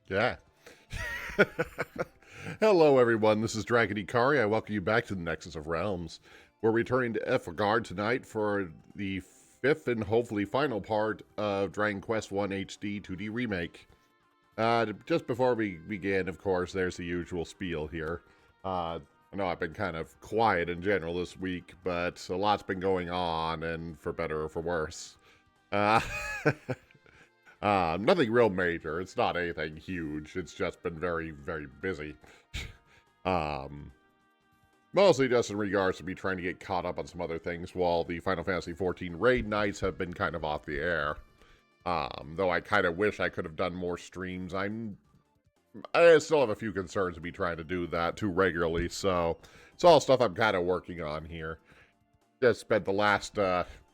Yeah. Hello, everyone. This is Draginhikari. I welcome you back to the Nexus of Realms. We're returning to F-Guard tonight for the fifth and hopefully final part of Dragon Quest 1 HD2D Remake. Just before we begin, of course, there's the usual spiel here. I know I've been kind of quiet in general this week, but a lot's been going on, and for better or for worse. Uh, Nothing real major. It's not anything huge. It's just been very, very busy. um, Mostly just in regards to me trying to get caught up on some other things while the Final Fantasy XIV raid nights have been kind of off the air. Though I kind of wish I could have done more streams. I still have a few concerns to be trying to do that too regularly, so it's all stuff I'm kind of working on here. Just spent the last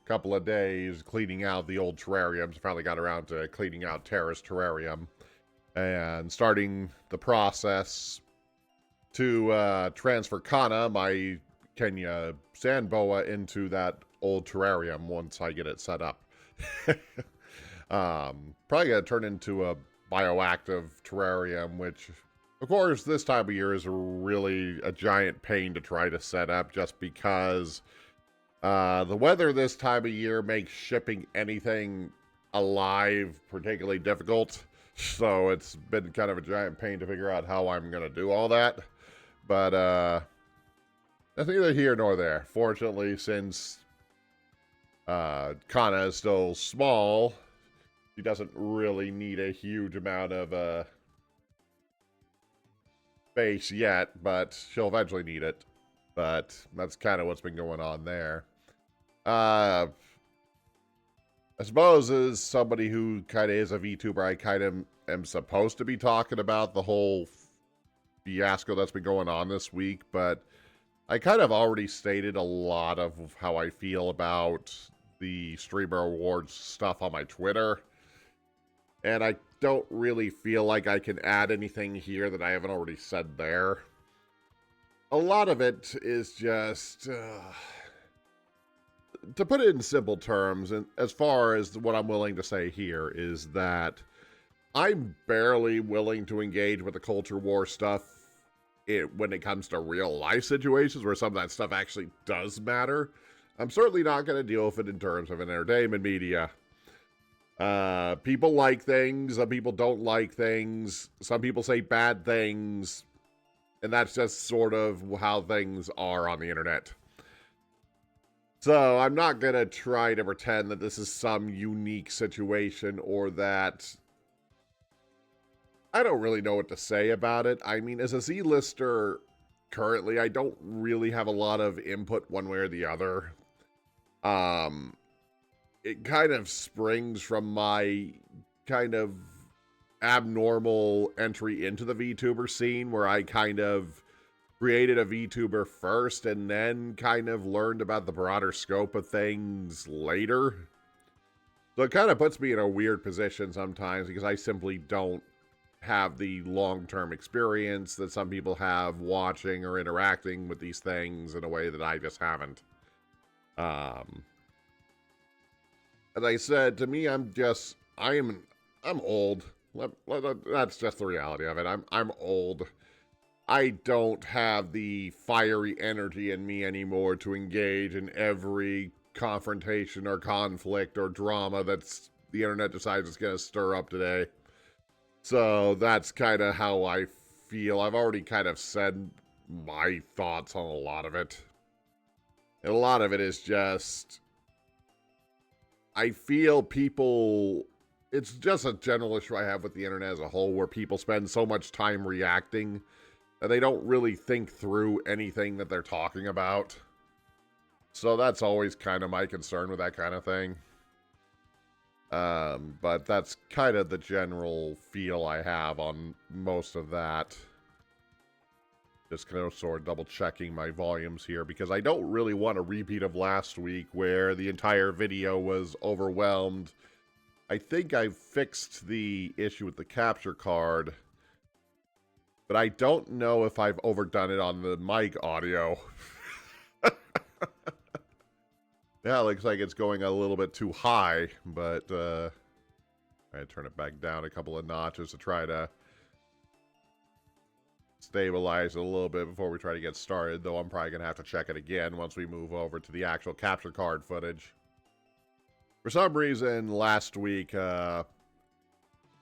couple of days cleaning out the old terrariums. Finally got around to cleaning out Terra's terrarium and starting the process to transfer Kana, my Kenya sand boa, into that old terrarium once I get it set up. Probably gonna turn into a bioactive terrarium, which of course this time of year is really a giant pain to try to set up just because the weather this time of year makes shipping anything alive particularly difficult. So it's been kind of a giant pain to figure out how I'm going to do all that. But that's neither here nor there. Fortunately, since Kana is still small, she doesn't really need a huge amount of space yet, but she'll eventually need it. But that's kind of what's been going on there. I suppose as somebody who kind of is a VTuber, I kind of am supposed to be talking about the whole fiasco that's been going on this week, but I kind of already stated a lot of how I feel about the Streamer Awards stuff on my Twitter, and I don't really feel like I can add anything here that I haven't already said there. A lot of it is just... to put it in simple terms, and as far as what I'm willing to say here, is that I'm barely willing to engage with the culture war stuff when it comes to real life situations where some of that stuff actually does matter. I'm certainly not going to deal with it in terms of an entertainment media. People like things, some people don't like things, some people say bad things, and that's just sort of how things are on the internet. So I'm not going to try to pretend that this is some unique situation or that... I don't really know what to say about it. I mean, as a Z-lister currently, I don't really have a lot of input one way or the other. It kind of springs from my kind of abnormal entry into the VTuber scene where I kind of created a VTuber first and then kind of learned about the broader scope of things later. So it kind of puts me in a weird position sometimes because I simply don't have the long-term experience that some people have watching or interacting with these things in a way that I just haven't. As I said, to me, I'm old. That's just the reality of it. I'm old. I don't have the fiery energy in me anymore to engage in every confrontation or conflict or drama that's the internet decides it's going to stir up today. So that's kind of how I feel. I've already kind of said my thoughts on a lot of it. And a lot of it is just... I feel people... It's just a general issue I have with the internet as a whole, where people spend so much time reacting that they don't really think through anything that they're talking about. So that's always kind of my concern with that kind of thing. But that's kind of the general feel I have on most of that. Just kind of sort of double checking my volumes here because I don't really want a repeat of last week where the entire video was overwhelmed. I think I fixed the issue with the capture card, but I don't know if I've overdone it on the mic audio. Yeah, it looks like it's going a little bit too high, but I turn it back down a couple of notches to try to stabilize it a little bit before we try to get started, though I'm probably going to have to check it again once we move over to the actual capture card footage. For some reason, last week,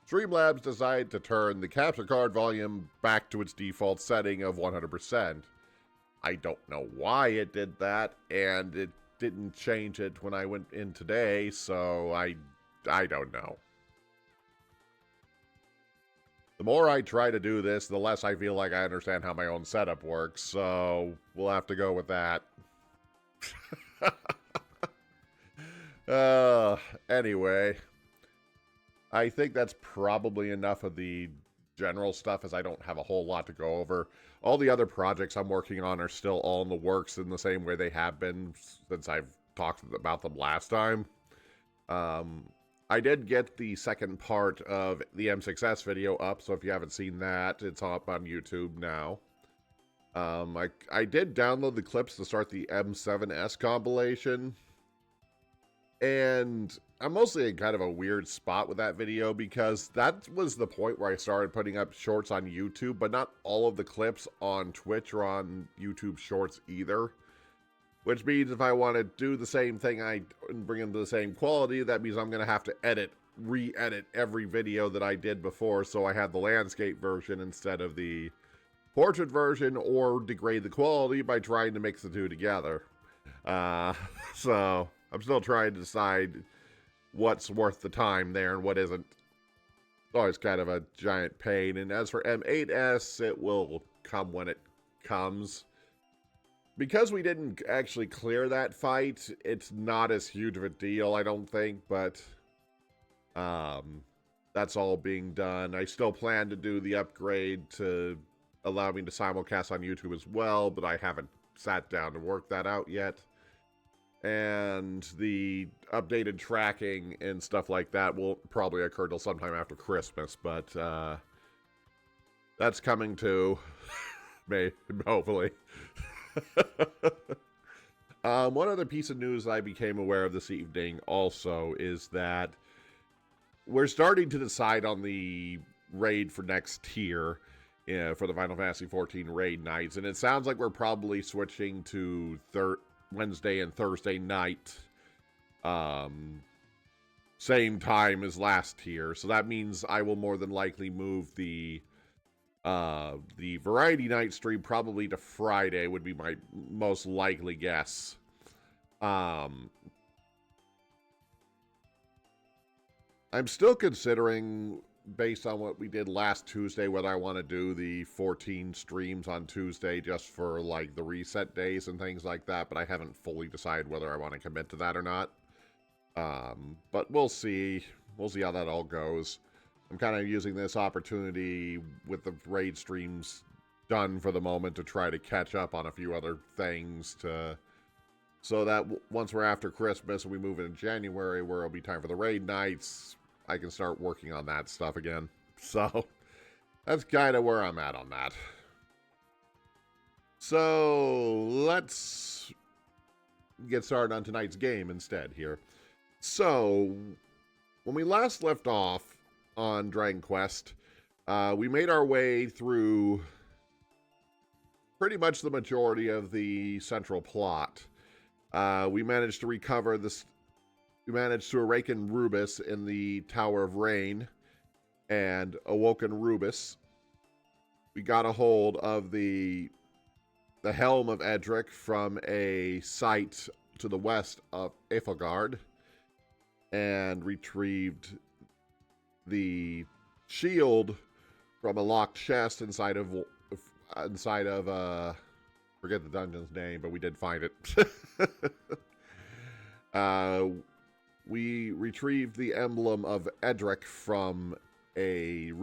Streamlabs decided to turn the capture card volume back to its default setting of 100%. I don't know why it did that, and it didn't change it when I went in today, so I don't know. The more I try to do this, the less I feel like I understand how my own setup works, so we'll have to go with that. Anyway, I think that's probably enough of the general stuff, as I don't have a whole lot to go over. All the other projects I'm working on are still all in the works in the same way they have been since I've talked about them last time. I did get the second part of the M6S video up, so if you haven't seen that, it's up on YouTube now. I did download the clips to start the M7S compilation, and I'm mostly in kind of a weird spot with that video because that was the point where I started putting up shorts on YouTube, but not all of the clips on Twitch or on YouTube Shorts either. Which means if I want to do the same thing and bring them to the same quality, that means I'm going to have to re-edit every video that I did before, so I had the landscape version instead of the portrait version, or degrade the quality by trying to mix the two together. So I'm still trying to decide what's worth the time there and what isn't. It's always kind of a giant pain. And as for M8S, it will come when it comes. Because we didn't actually clear that fight, it's not as huge of a deal, I don't think, but that's all being done. I still plan to do the upgrade to allow me to simulcast on YouTube as well, but I haven't sat down to work that out yet. And the updated tracking and stuff like that will probably occur till sometime after Christmas, but that's coming too, maybe, hopefully. One other piece of news I became aware of this evening also is that we're starting to decide on the raid for next tier for the Final Fantasy XIV raid nights, and it sounds like we're probably switching to Wednesday and Thursday night, same time as last tier. So that means I will more than likely move the variety night stream probably to Friday would be my most likely guess. I'm still considering, based on what we did last Tuesday, whether I want to do the 14 streams on Tuesday just for like the reset days and things like that, but I haven't fully decided whether I want to commit to that or not. But we'll see. We'll see how that all goes. I'm kind of using this opportunity with the raid streams done for the moment to try to catch up on a few other things so that once we're after Christmas and we move into January where it'll be time for the raid nights, I can start working on that stuff again. So that's kind of where I'm at on that. So let's get started on tonight's game instead here. So when we last left off on Dragon Quest, we made our way through pretty much the majority of the central plot. We managed to recover this. We managed to awaken Rubus in the Tower of Rain, and awoken Rubus, we got a hold of the helm of Edric from a site to the west of Efelgard, and retrieved the shield from a locked chest inside of forget the dungeon's name, but we did find it. We retrieved the emblem of Edric from the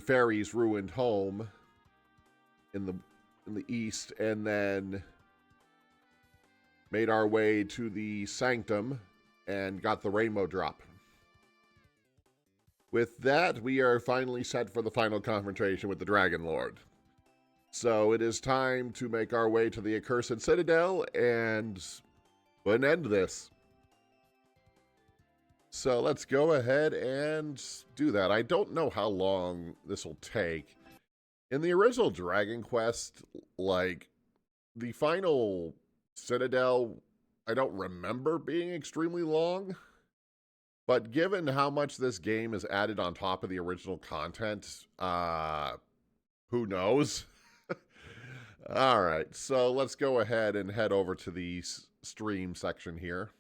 fairy's ruined home in the east, and then made our way to the sanctum and got the rainbow drop. With that, we are finally set for the final confrontation with the Dragon Lord. So it is time to make our way to the accursed citadel and put an end to this. So let's go ahead and do that. I don't know how long this will take. In the original Dragon Quest, like, the final Citadel, I don't remember being extremely long. But given how much this game is added on top of the original content, who knows? All right, so let's go ahead and head over to the stream section here.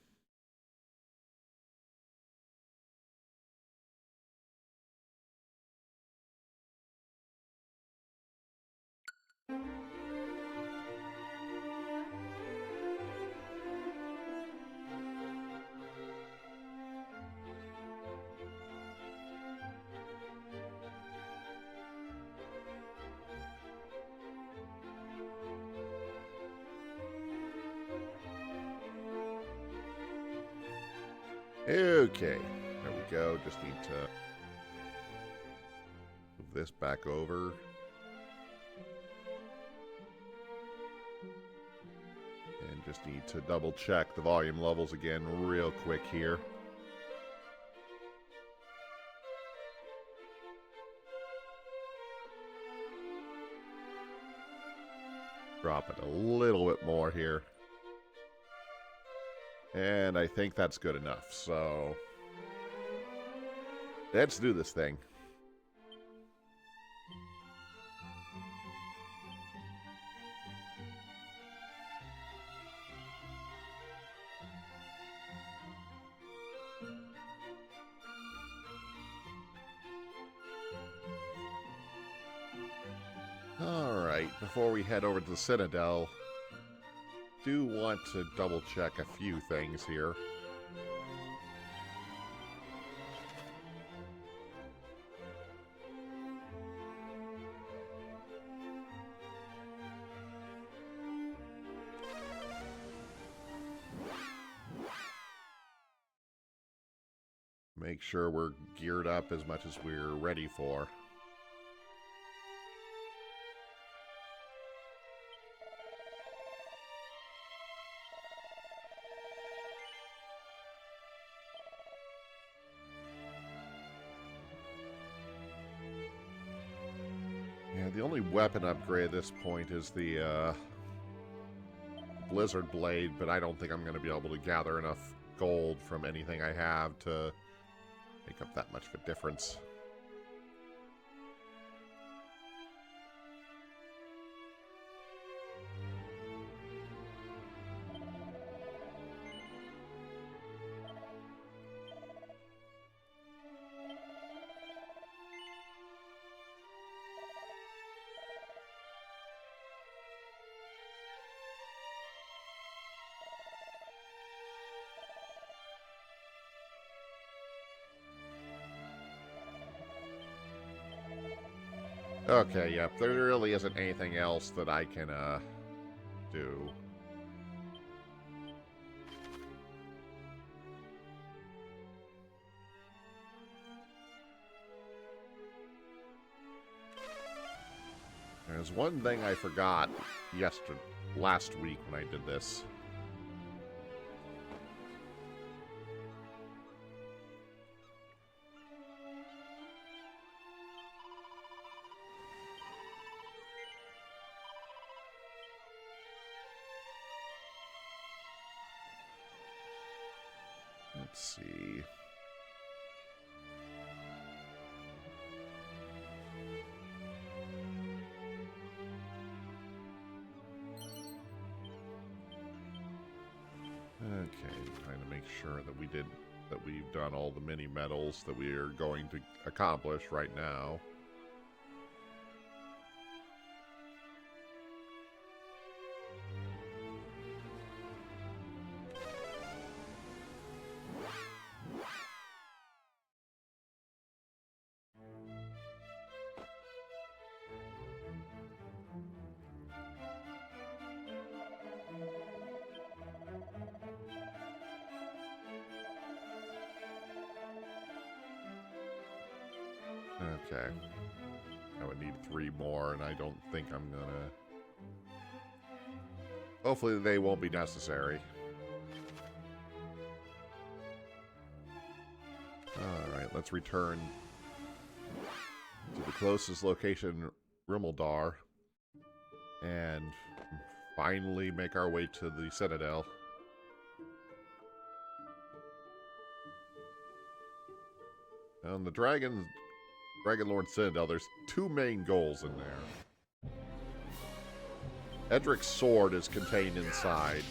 Okay, there we go. Just need to move this back over. And just need to double check the volume levels again real quick here. Drop it a little bit more here. And I think that's good enough, so let's do this thing. Alright, before we head over to the Citadel, do want to double check a few things here. Make sure we're geared up as much as we're ready for. Yeah, the only weapon upgrade at this point is the Blizzard Blade, but I don't think I'm going to be able to gather enough gold from anything I have to make up that much of a difference. Okay, yep, there really isn't anything else that I can, do. There's one thing I forgot last week when I did this. Let's see. Okay, trying to make sure that we've done all the mini medals that we are going to accomplish right now. Okay. I would need 3 more, and I don't think I'm gonna... Hopefully they won't be necessary. Alright, let's return to the closest location, Rimmildar, and finally make our way to the Citadel. On the Dragon Lord Citadel, there's two main goals in there. Edric's sword is contained inside,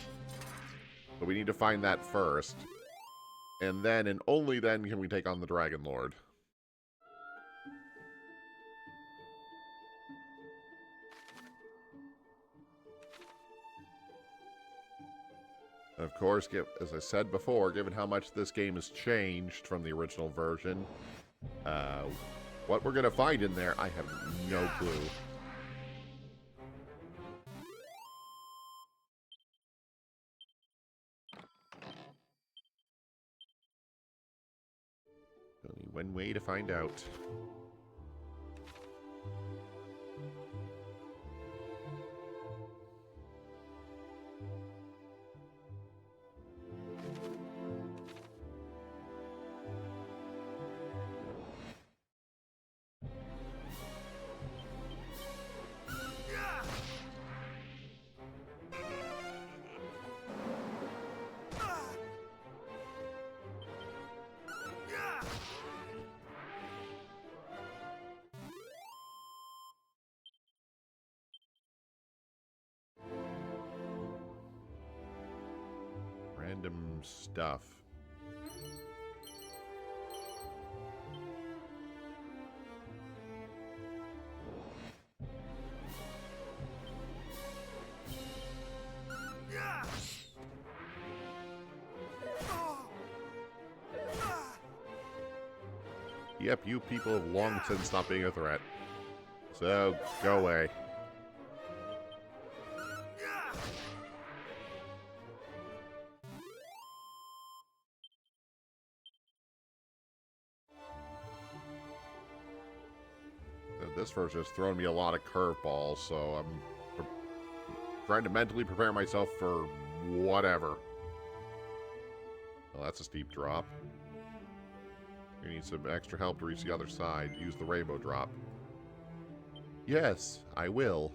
but we need to find that first. And then, and only then, can we take on the Dragon Lord. Of course, as I said before, given how much this game has changed from the original version, what we're going to find in there, I have no clue. Only one way to find out. Random stuff. Yep, you people have long since stopped being a threat. So, go away. This version has thrown me a lot of curveballs, so I'm trying to mentally prepare myself for whatever. Well, that's a steep drop. You need some extra help to reach the other side. Use the rainbow drop. Yes, I will.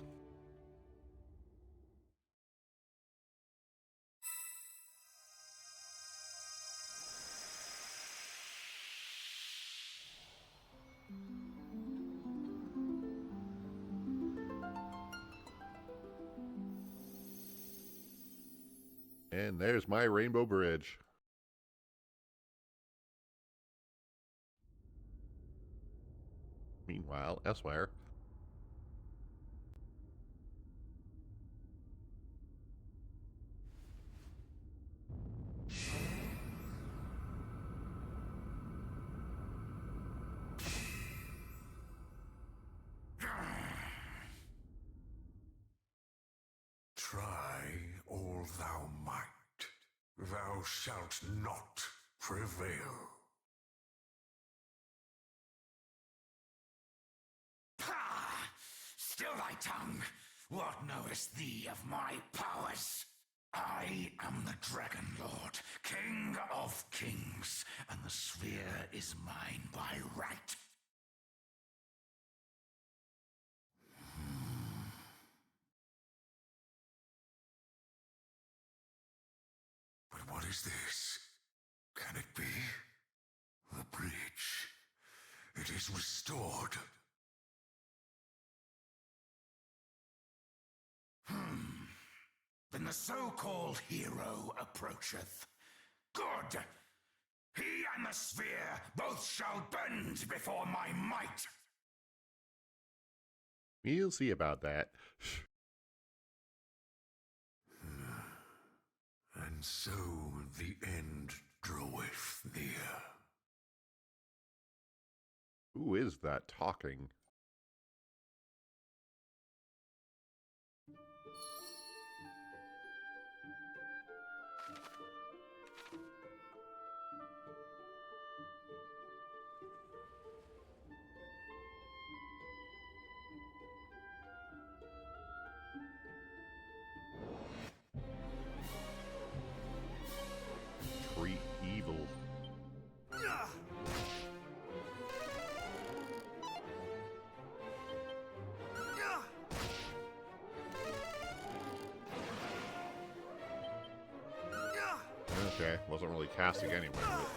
And there's my rainbow bridge. Meanwhile, elsewhere. Try all thou might. Thou shalt not prevail. Ha! Still thy tongue! What knowest thee of my powers? I am the Dragon Lord, King of Kings, and the sphere is mine by right. But what is this? Can it be? The bridge. It is restored. Then the so-called hero approacheth. Good! He and the sphere both shall bend before my might. We'll see about that. And so the end draweth near. Who is that talking? Treat evil. Okay, wasn't really casting anyway. But...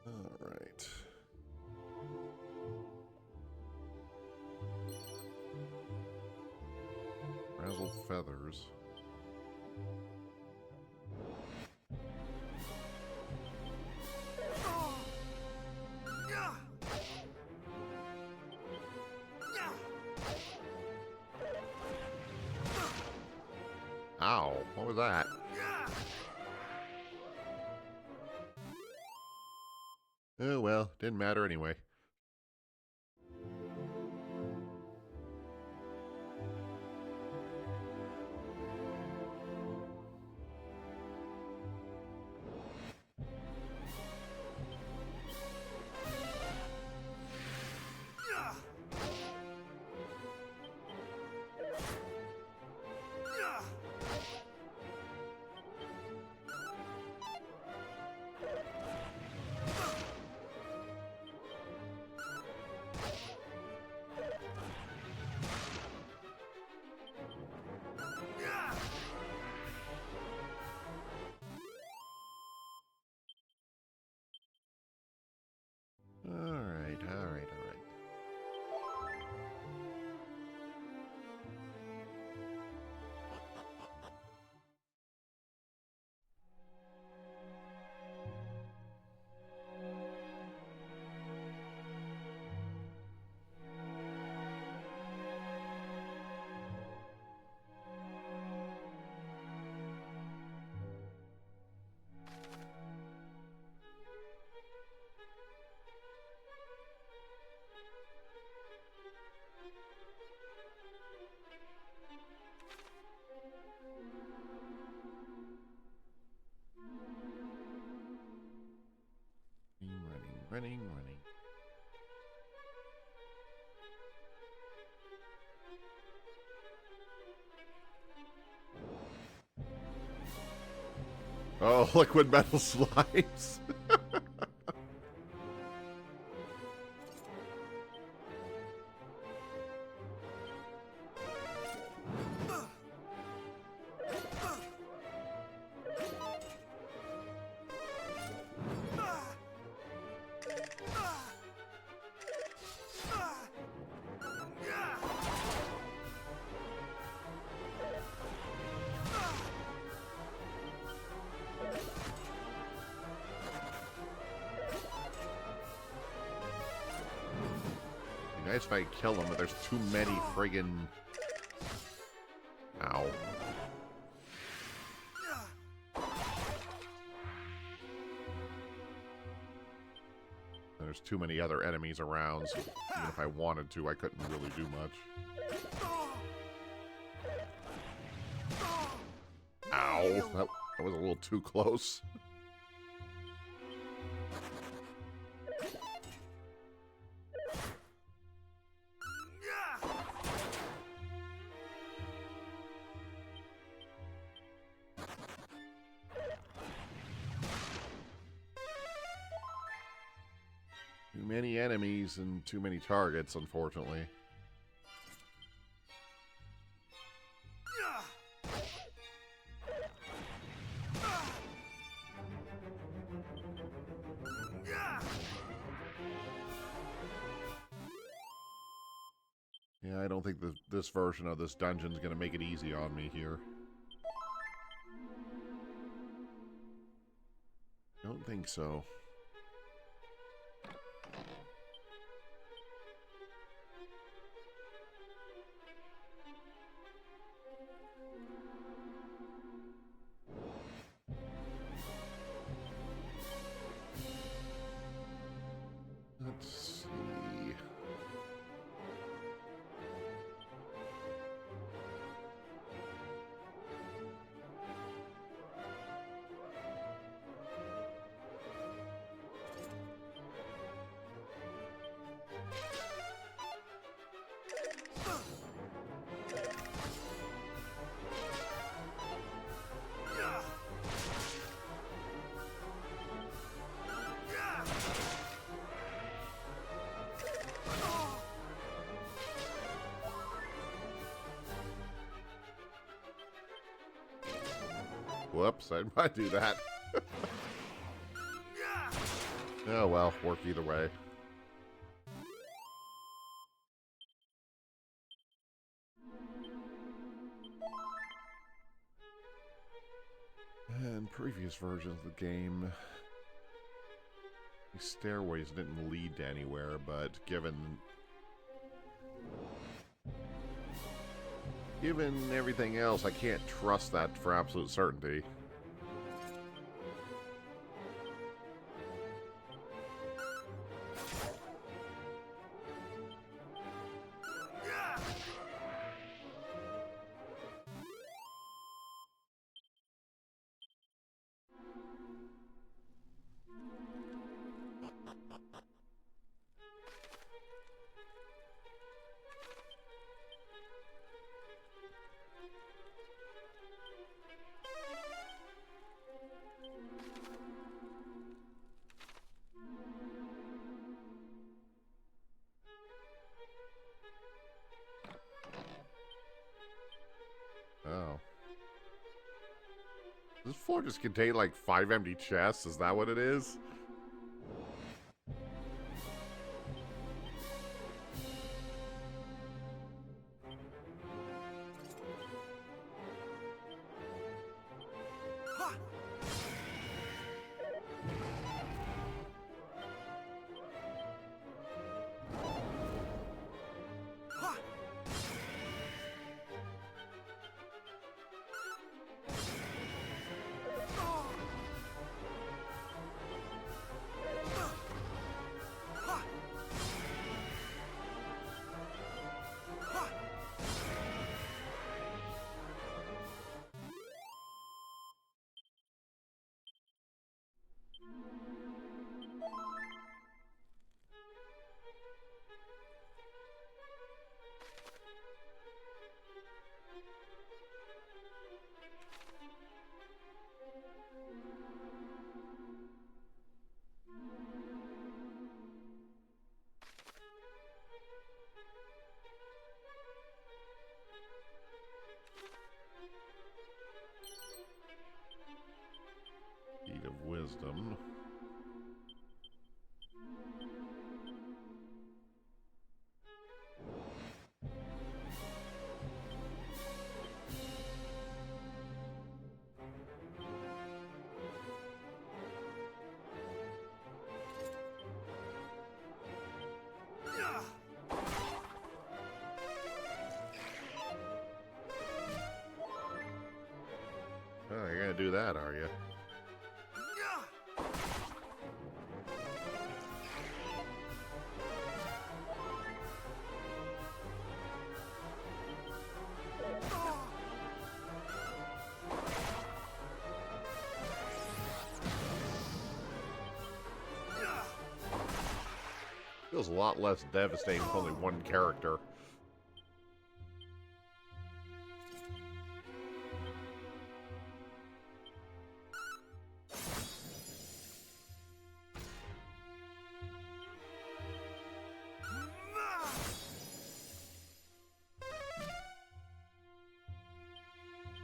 All right. Razzle feathers. Ow, what was that? Oh well, didn't matter anyway. Alright, alright, alright. Running. Oh, liquid metal slimes. Nice if I kill them, but there's too many friggin... Ow. There's too many other enemies around, so even if I wanted to, I couldn't really do much. Ow! That was a little too close. Too many enemies and too many targets, unfortunately. Yeah, I don't think this version of this dungeon is going to make it easy on me here. Don't think so. Let's see. Whoops, I might do that. Oh well, work either way. In previous versions of the game, these stairways didn't lead to anywhere, but given everything else, I can't trust that for absolute certainty. Oh. Does this floor just contain like 5 empty chests? Is that what it is? Seed of Wisdom. Oh, you're gonna do that, are you? Feels a lot less devastating with only one character.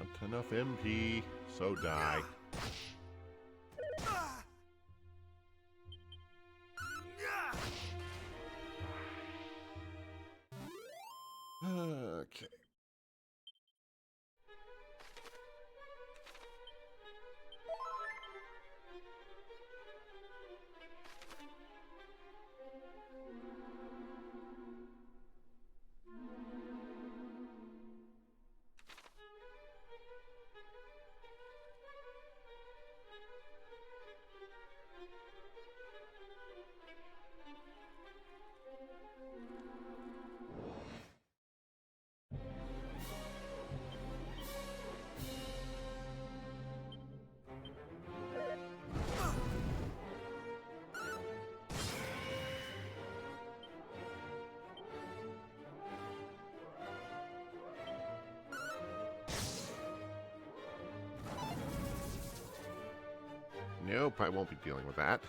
Not enough MP, so die. Okay. Nope, I won't be dealing with that.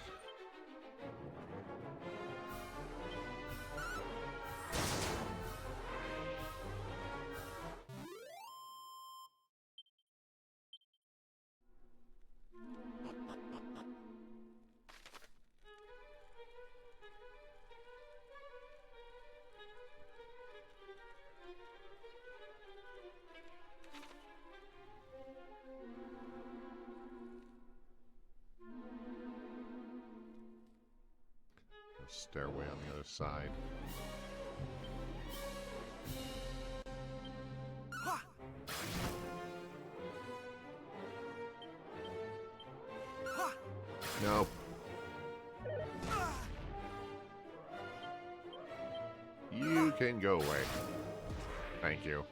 Stairway on the other side. Nope. You can go away. Thank you.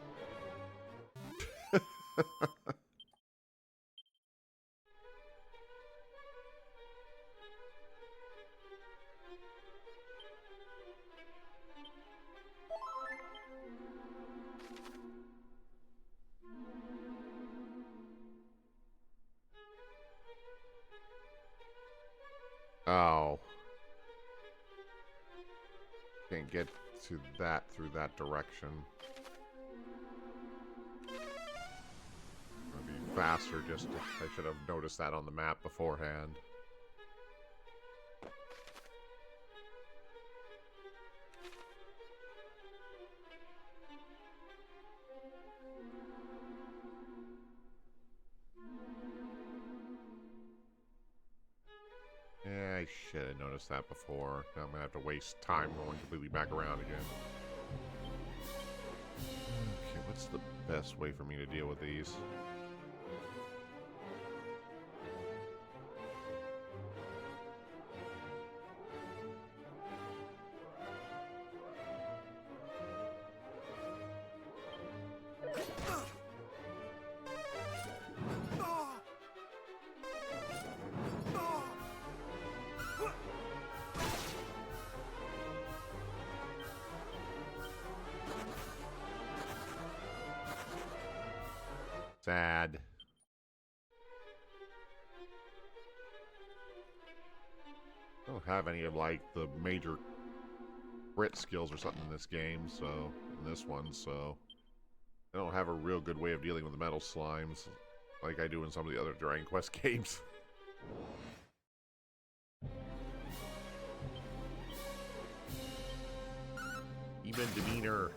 Oh. Can't get to that through that direction. It'd be faster just to, I should have noticed that on the map beforehand. Yeah, I should have noticed that before. Now I'm gonna have to waste time going completely back around again. Okay, what's the best way for me to deal with these? Sad. I don't have any of like the major crit skills or something in this game, so in this one, so I don't have a real good way of dealing with the metal slimes like I do in some of the other Dragon Quest games. Even demeanor.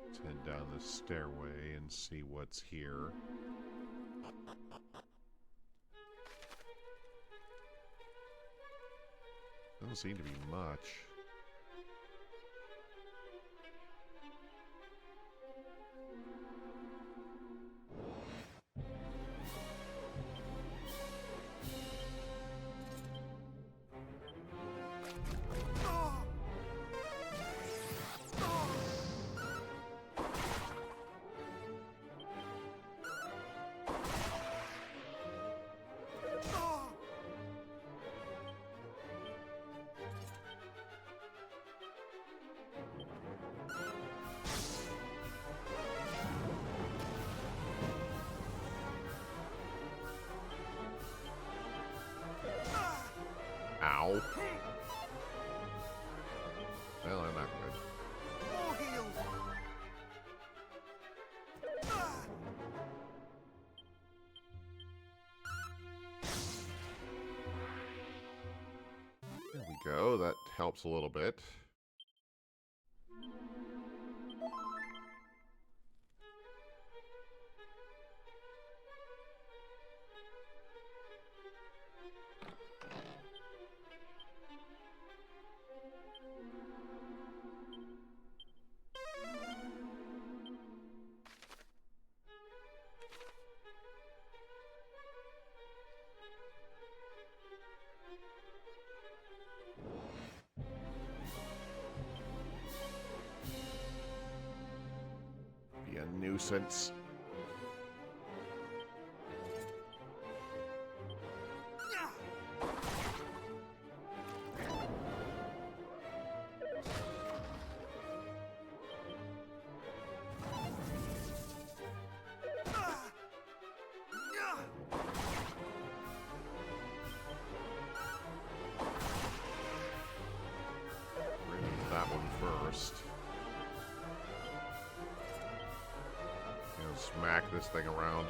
Let's head down this stairway and see what's here. Doesn't seem to be much. Ow. Well, I'm not good. There we go. That helps a little bit. Be a nuisance. That one first. Smack this thing around.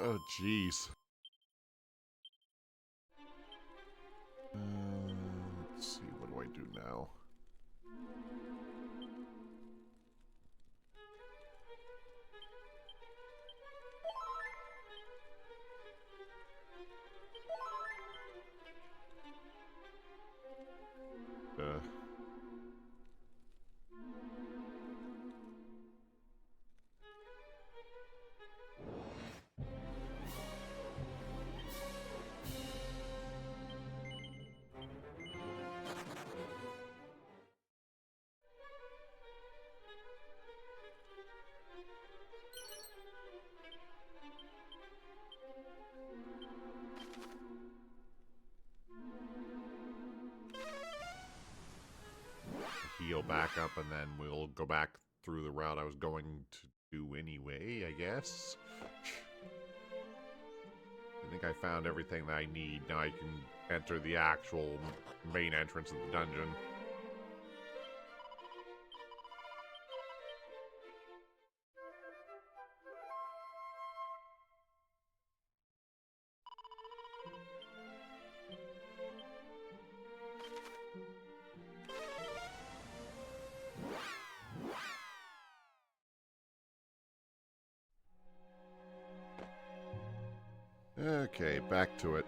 Oh, jeez. Let's see, what do I do now? Heal back up, and then we'll go back through the route I was going to do anyway, I guess. I think I found everything that I need. Now I can enter the actual main entrance of the dungeon. Okay, back to it.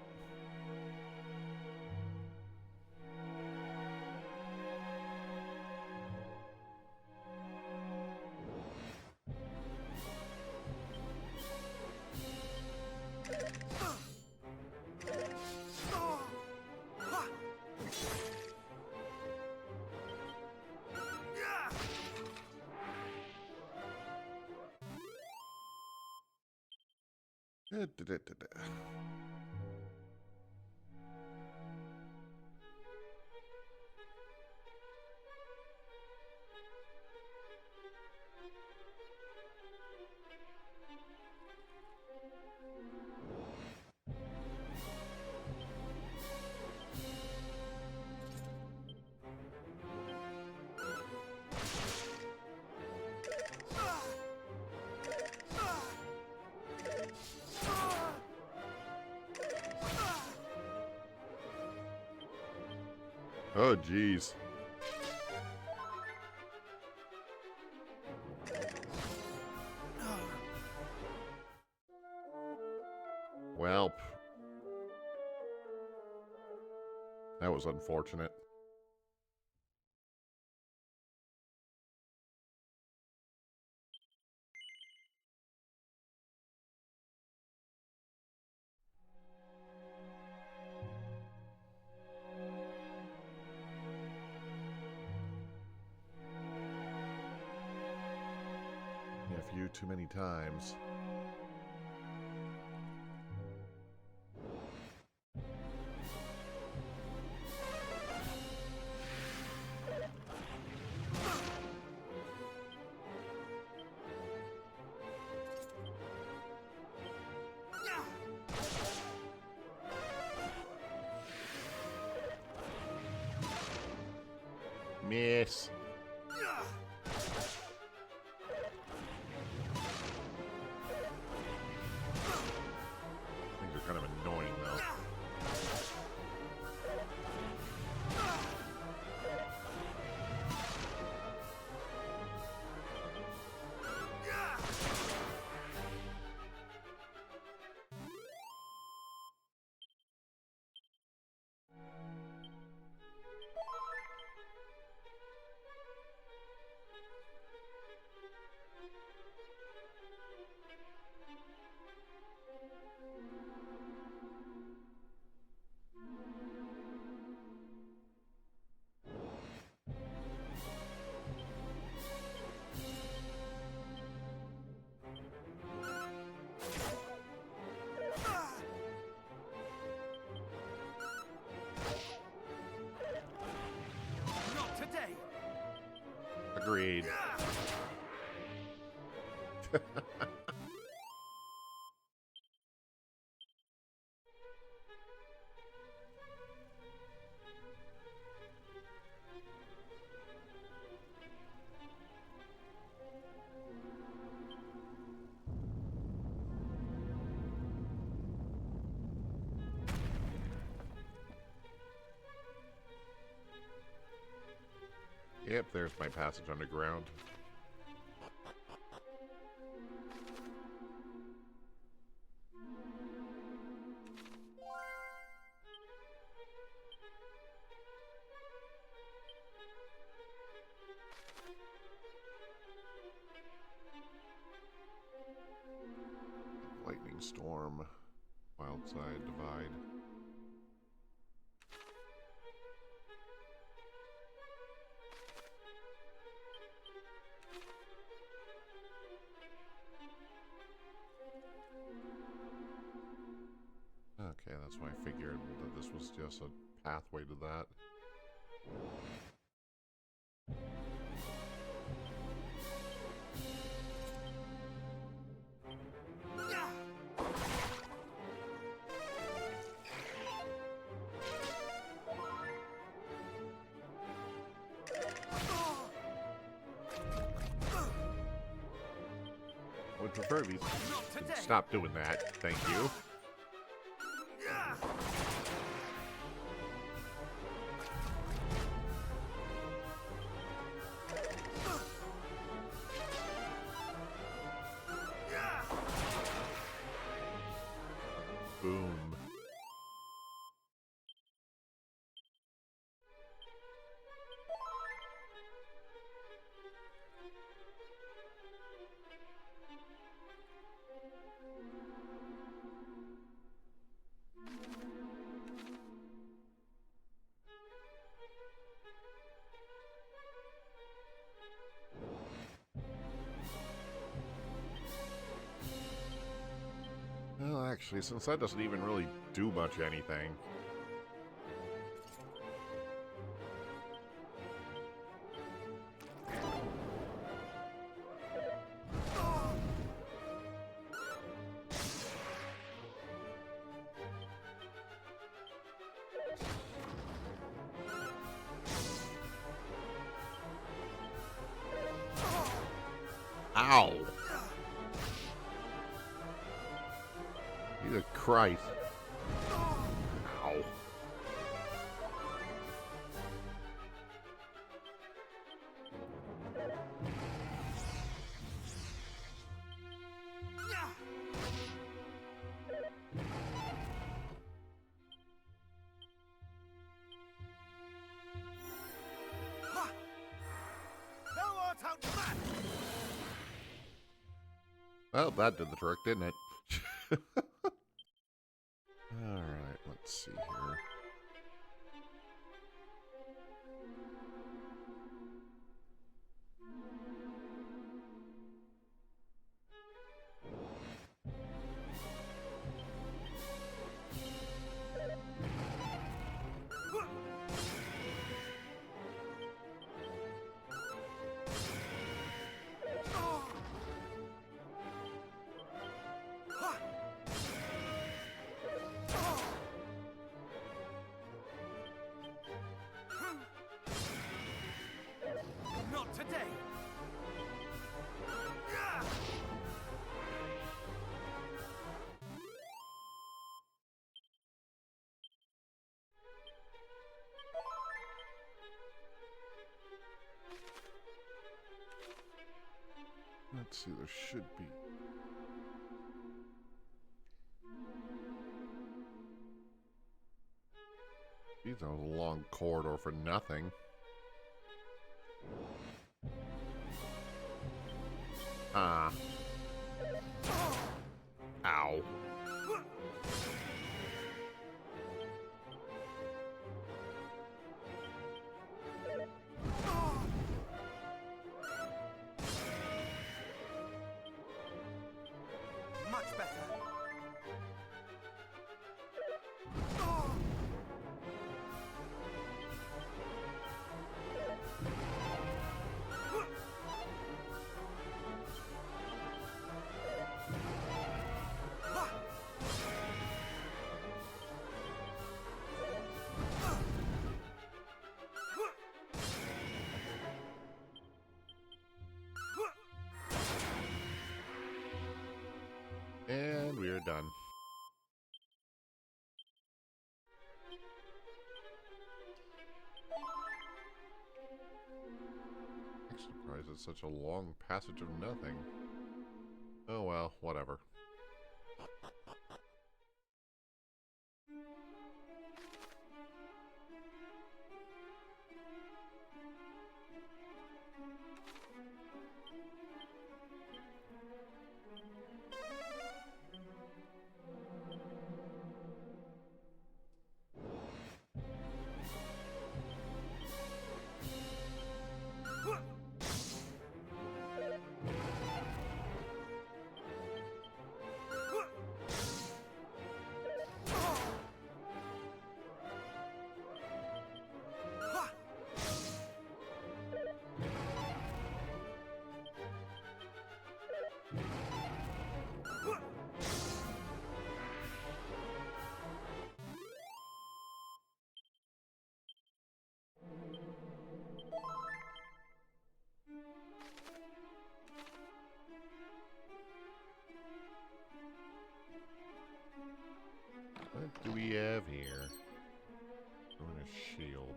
Oh, jeez. Welp. That was unfortunate. A few too many times. Miss. Things are kind of annoying, though. Agreed. Yep, there's my passage underground. Lightning storm, Wildside Divide. Okay, that's why I figured that this was just a pathway to that. I would prefer if you stop doing that. Thank you. Boom. Well, actually, since that doesn't even really do much anything. Ow! Jesus Christ. Ow. Well, that did the trick, didn't it? Alright, let's see here. Not today. Let's see, there should be. These are a long corridor for nothing. Ah. Ow. Much better. And we're done. Surprised it's such a long passage of nothing. Oh well, whatever. What do we have here? Doing a shield.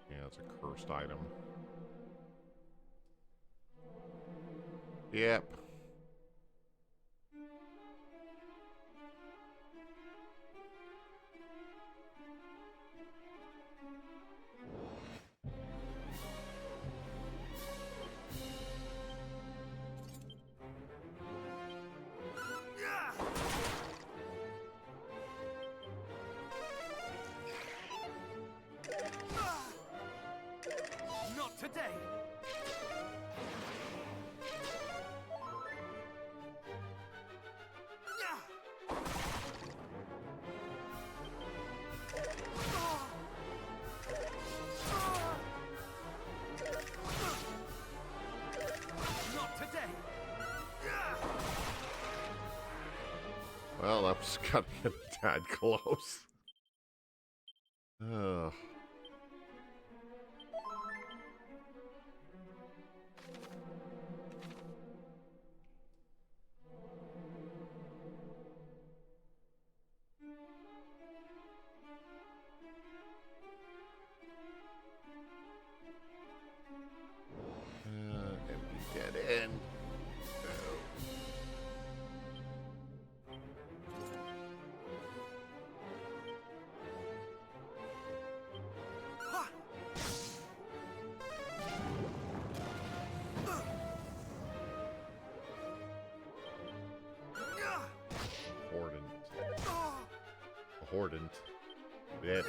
Yeah, it's a cursed item. Yep. Not today! Not today! Well, that was kind of a tad close. Ugh. Empty dead end. Hordant. Yeah,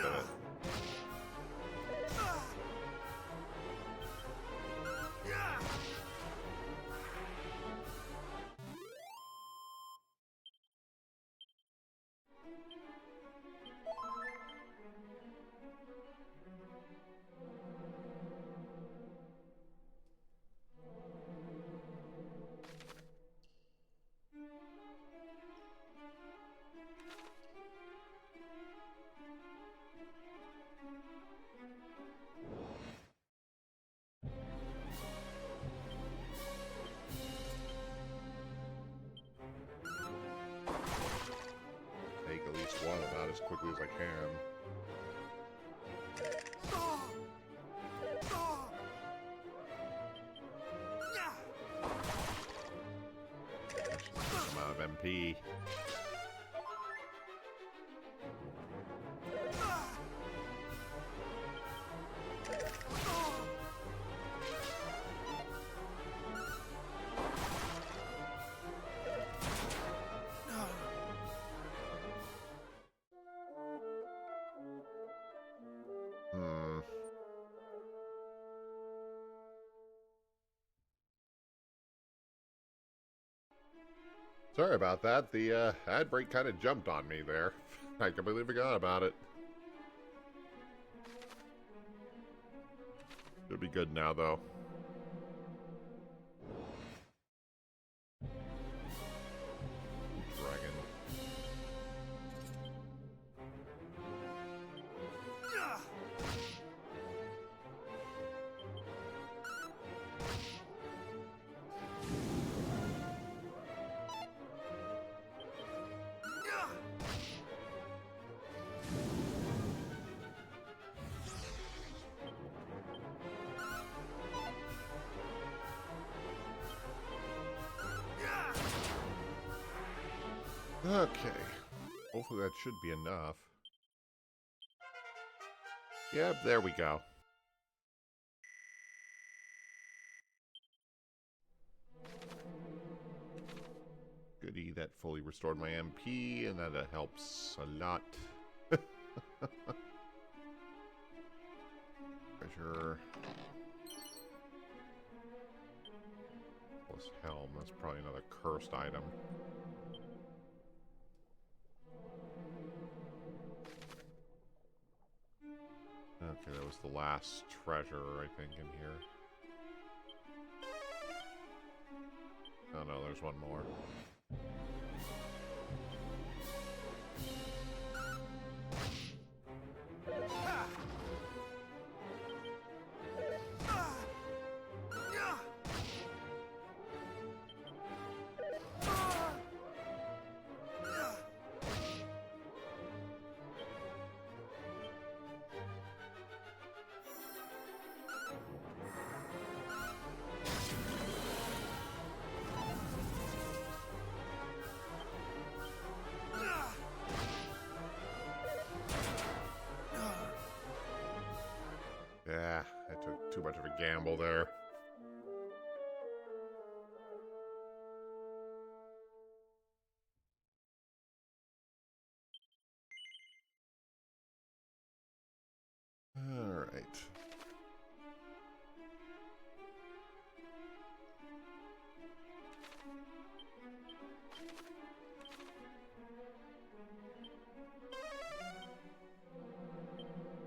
take at least one about as quickly as I can. Amount of MP. Sorry about that. The ad break kind of jumped on me there. I completely forgot about it. Should be good now, though. Dragon. Okay. Hopefully that should be enough. Yep, there we go. Goody, that fully restored my MP, and that helps a lot. Treasure. Plus helm, that's probably another cursed item. Okay, that was the last treasure, I think, in here. Oh no, there's one more. Yeah, I took too much of a gamble there. All right.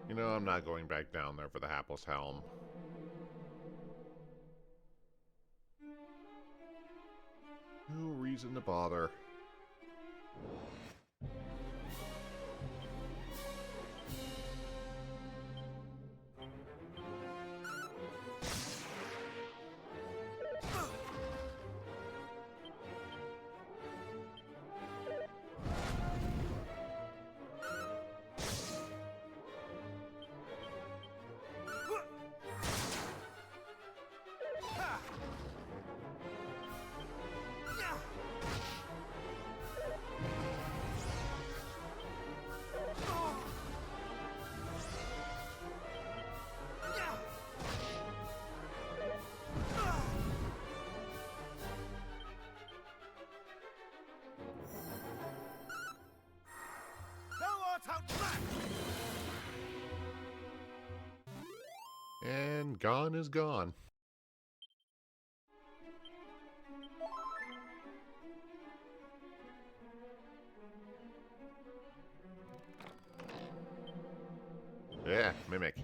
You know, I'm not going back down there for the hapless helm. No reason to bother. And gone is gone. Yeah, mimic.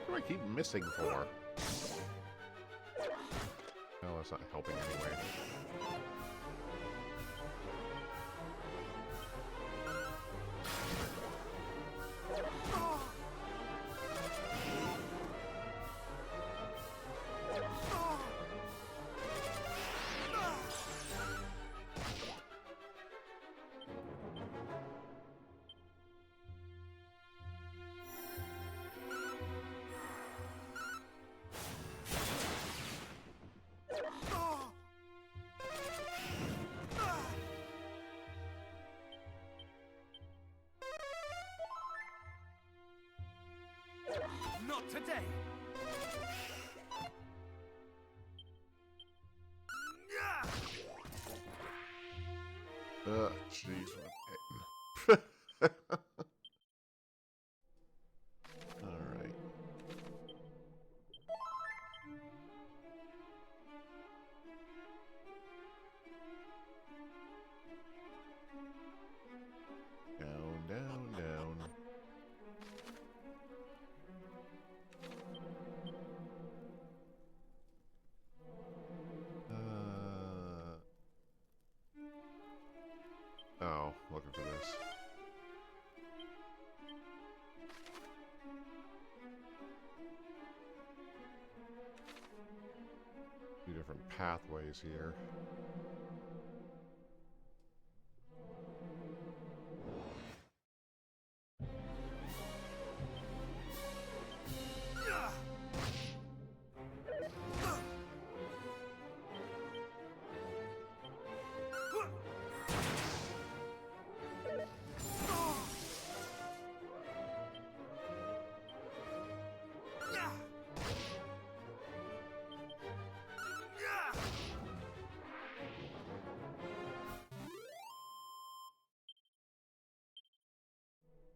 What do I keep missing for? No, that's not helping anyway. Not today. Jeez, what a pain. Alright. Down, down, down. Oh, looking for this. Two different pathways here.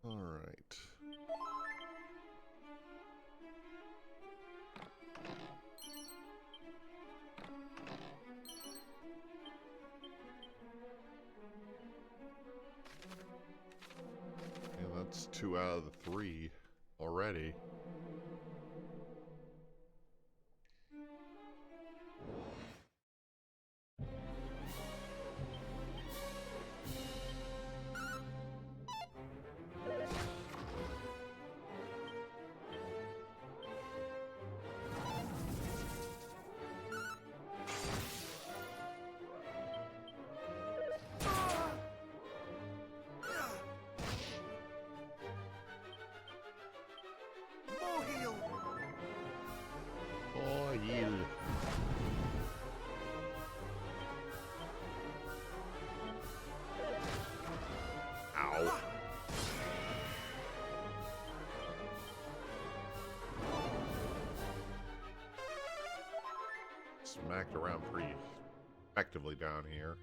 All right. Yeah, that's 2 out of the 3 already. Oh, yeah. Ow. Smacked around pretty effectively down here.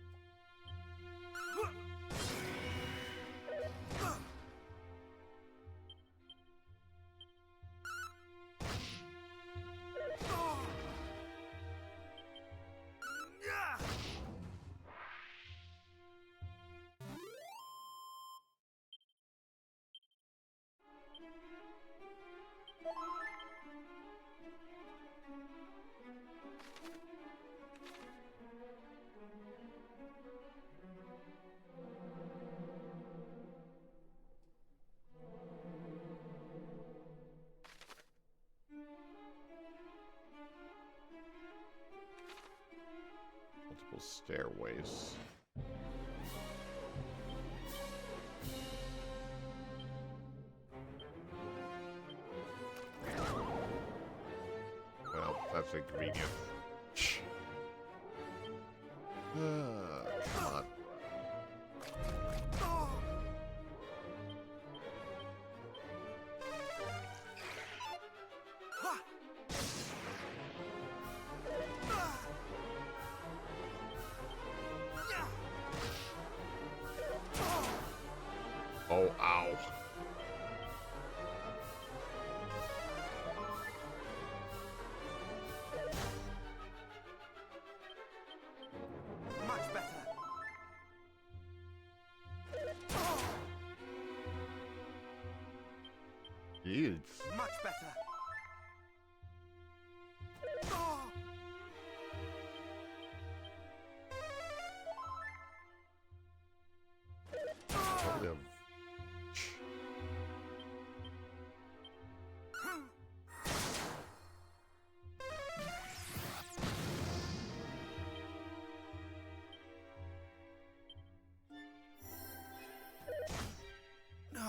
Multiple stairways. Well, that's inconvenient. Come on. Oh, ow. Much better. Jeez. Much better. Live. No.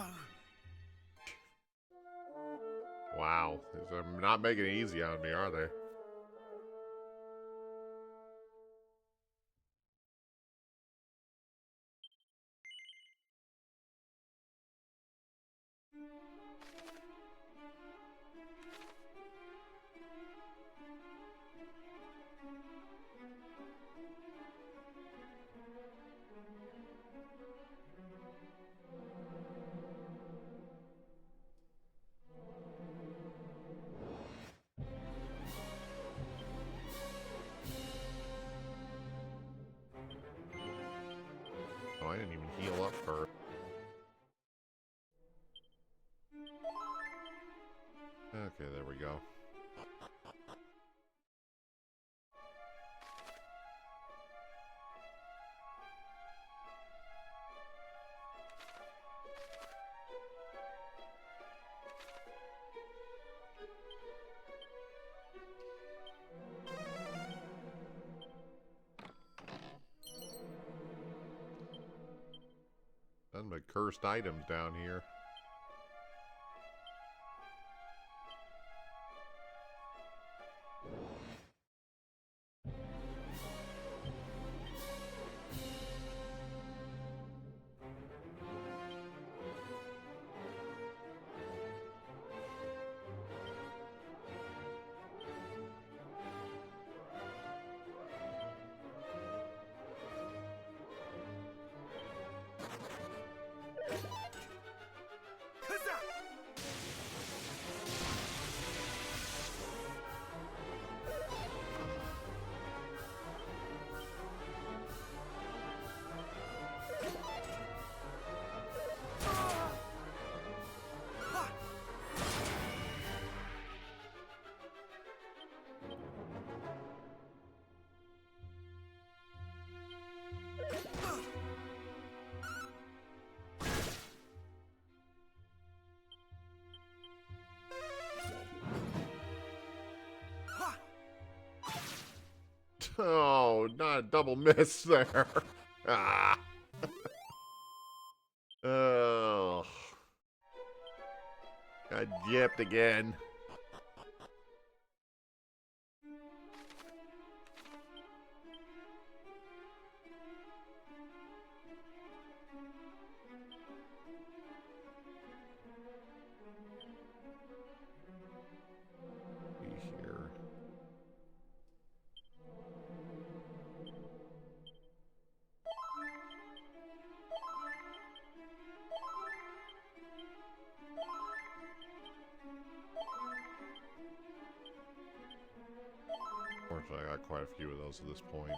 Wow. They're not making it easy on me, are they? Oh, I didn't even heal up for... Okay, there we go. Nothing but cursed items down here. Oh, not a double miss there. Ah. Oh. Got gypped again. Here. Fortunately, I got quite a few of those at this point.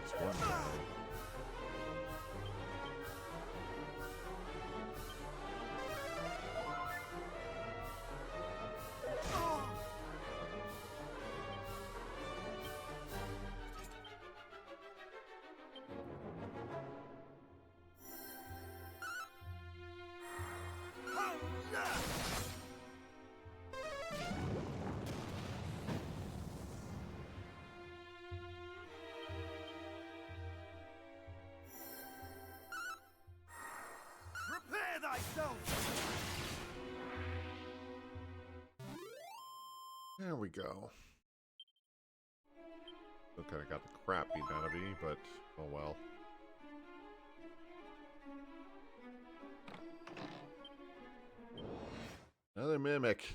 That's one guy. Prepare thyself! There we go. Still kind of got the crap beat out of me, but oh well. Another mimic.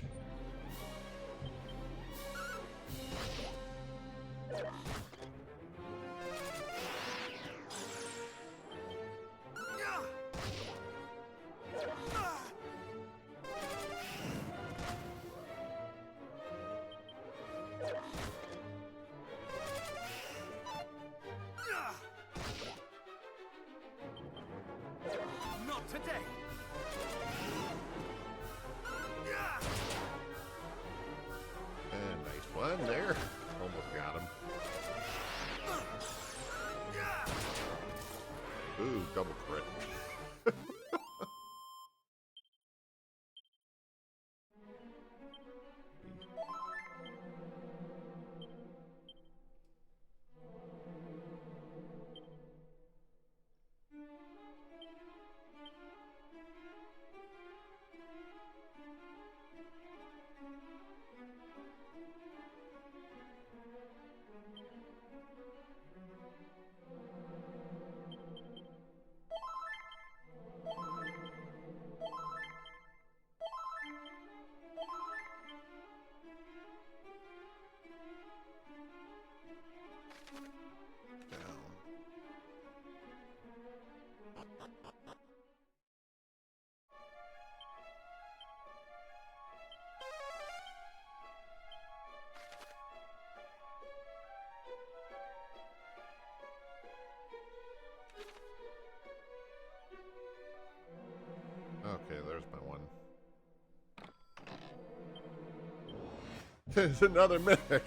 Not today! And nice one there. Almost got him. Ooh, double crit. There's another mimic.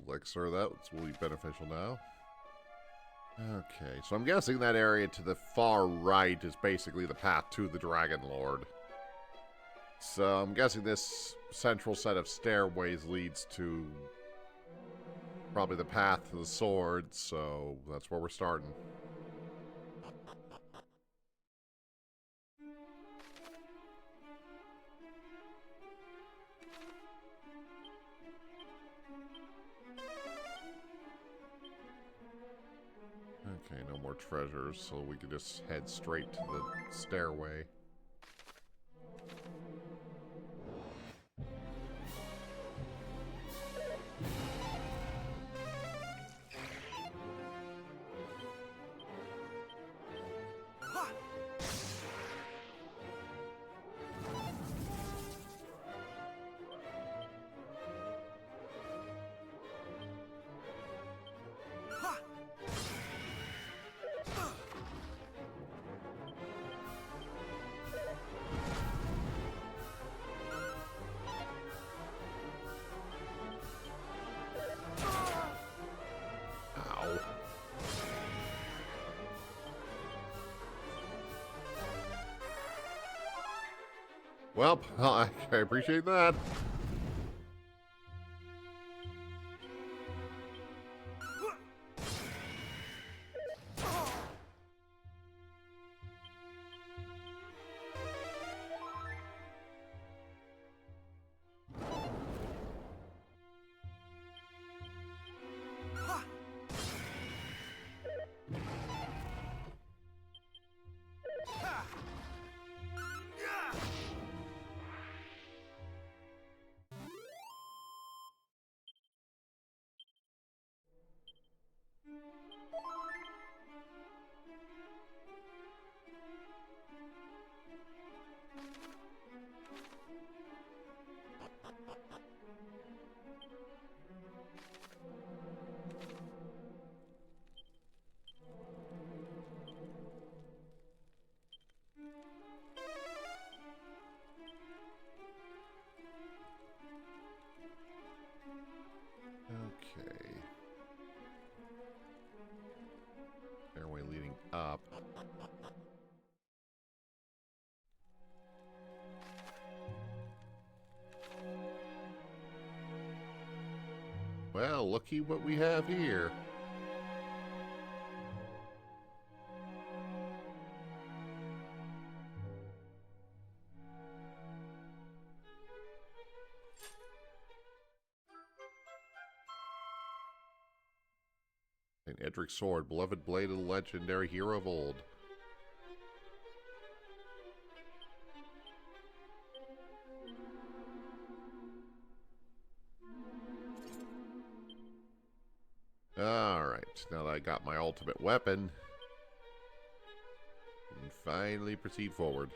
Elixir, that will be beneficial now. Okay, so I'm guessing that area to the far right is basically the path to the Dragon Lord. So I'm guessing this central set of stairways leads to probably the path to the sword, so that's where we're starting. Okay, no more treasures, so we can just head straight to the stairway. Well, I appreciate that. Okay. Stairway leading up. Well, looky what we have here. An Edric sword, beloved blade of the legendary hero of old. Alright, now that I got my ultimate weapon, I can finally proceed forward.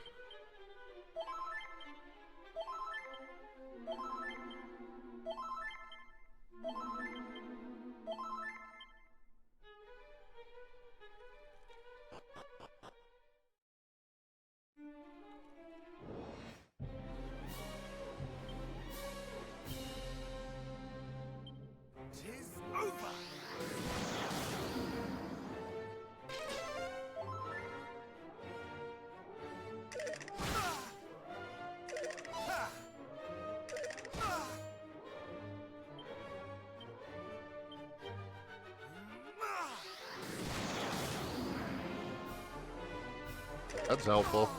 That's helpful.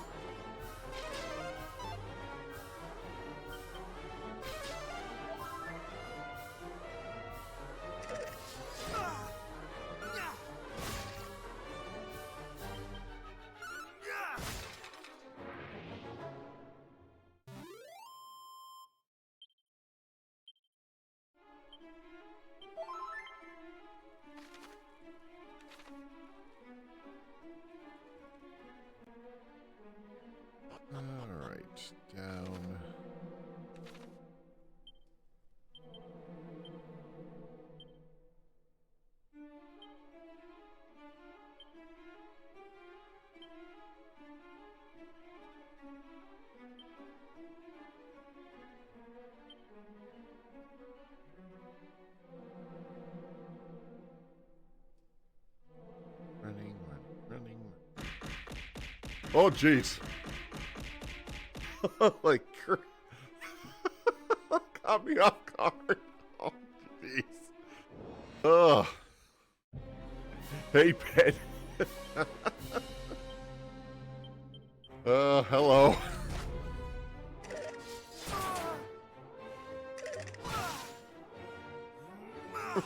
Down. Running. Oh, jeez. Like, caught me off guard. Oh, jeez. Ugh. Hey, Ben. Hello.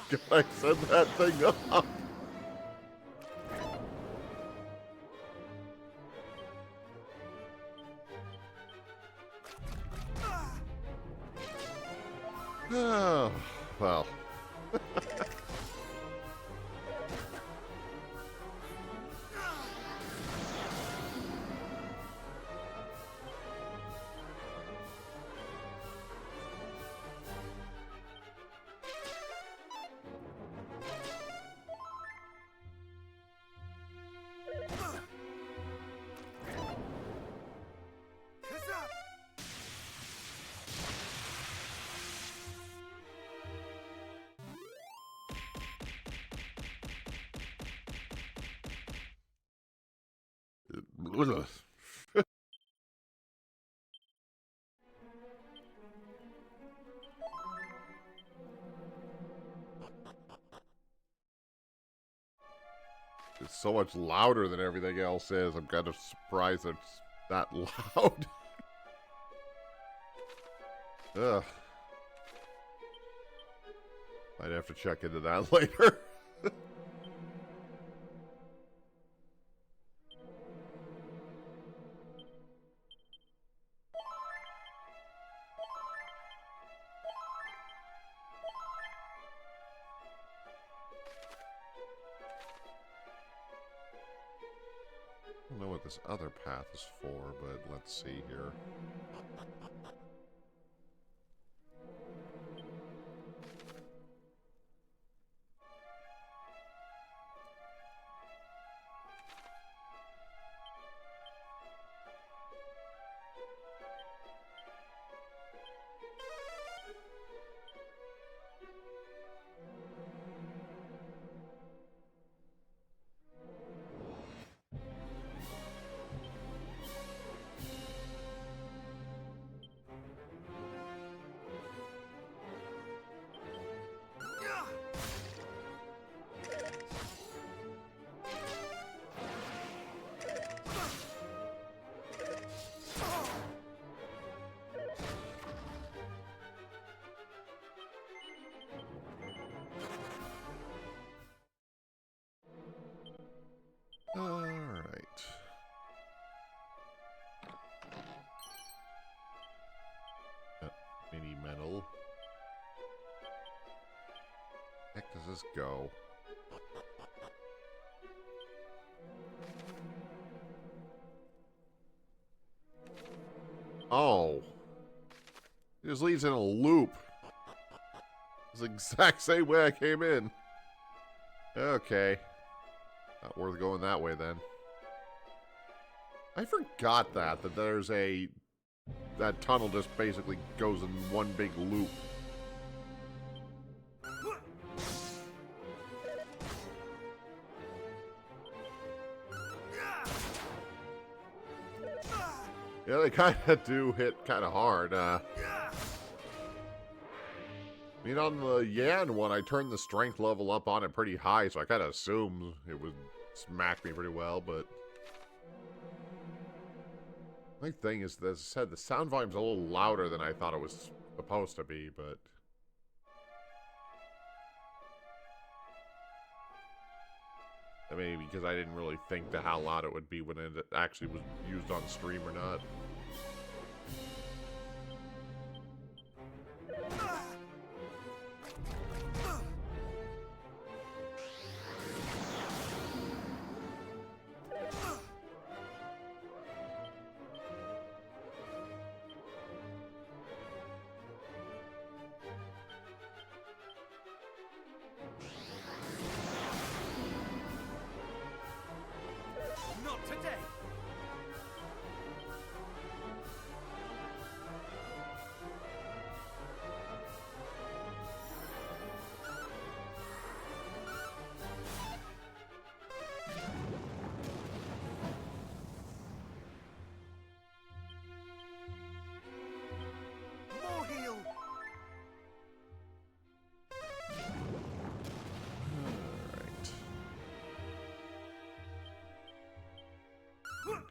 Can I send that thing up? Oh, well. It's so much louder than everything else is. I'm kind of surprised it's that loud. Ugh. Might have to check into that later. I don't know what this other path is for, but let's see here. Alright. Mini metal. Heck does this go? Oh. It just leads in a loop. It's the exact same way I came in. Okay. Not worth going that way then. I forgot that there's a... That tunnel just basically goes in one big loop. Yeah, they kind of do hit kind of hard. I mean, on the Yan one, I turned the strength level up on it pretty high, so I kind of assumed it would smack me pretty well, but... My thing is, as I said, the sound volume's a little louder than I thought it was supposed to be, but... I mean, because I didn't really think to how loud it would be when it actually was used on stream or not.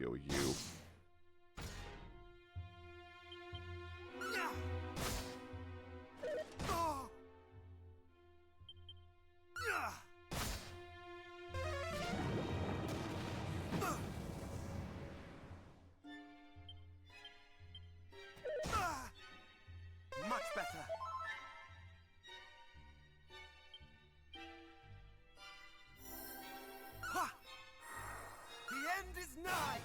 deal with you. Much better. Ha! The end is nigh.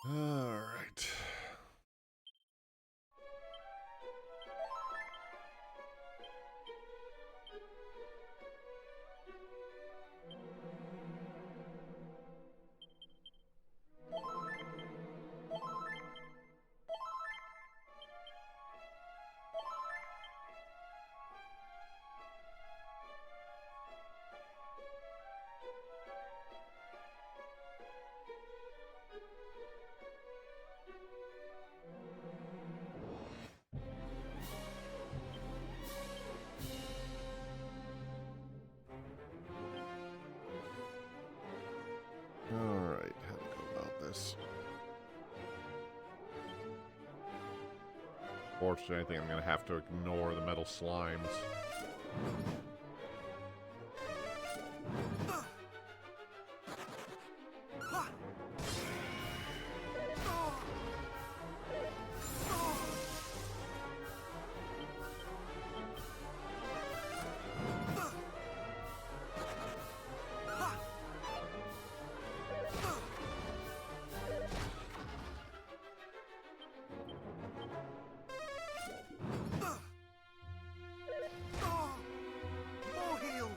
All right. Alright, how to go about this? Fortunately, I think I'm going to have to ignore the metal slimes. More heal.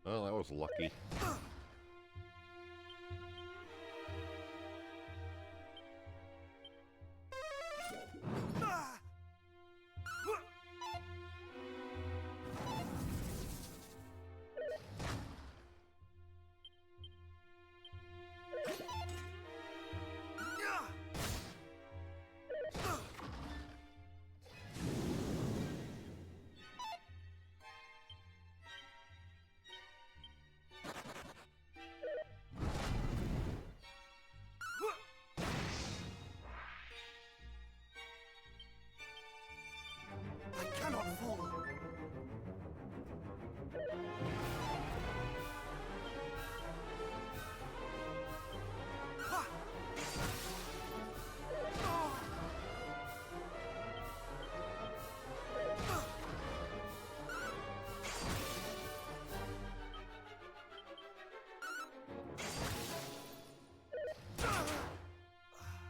Well, that was lucky. I cannot fall. Ha!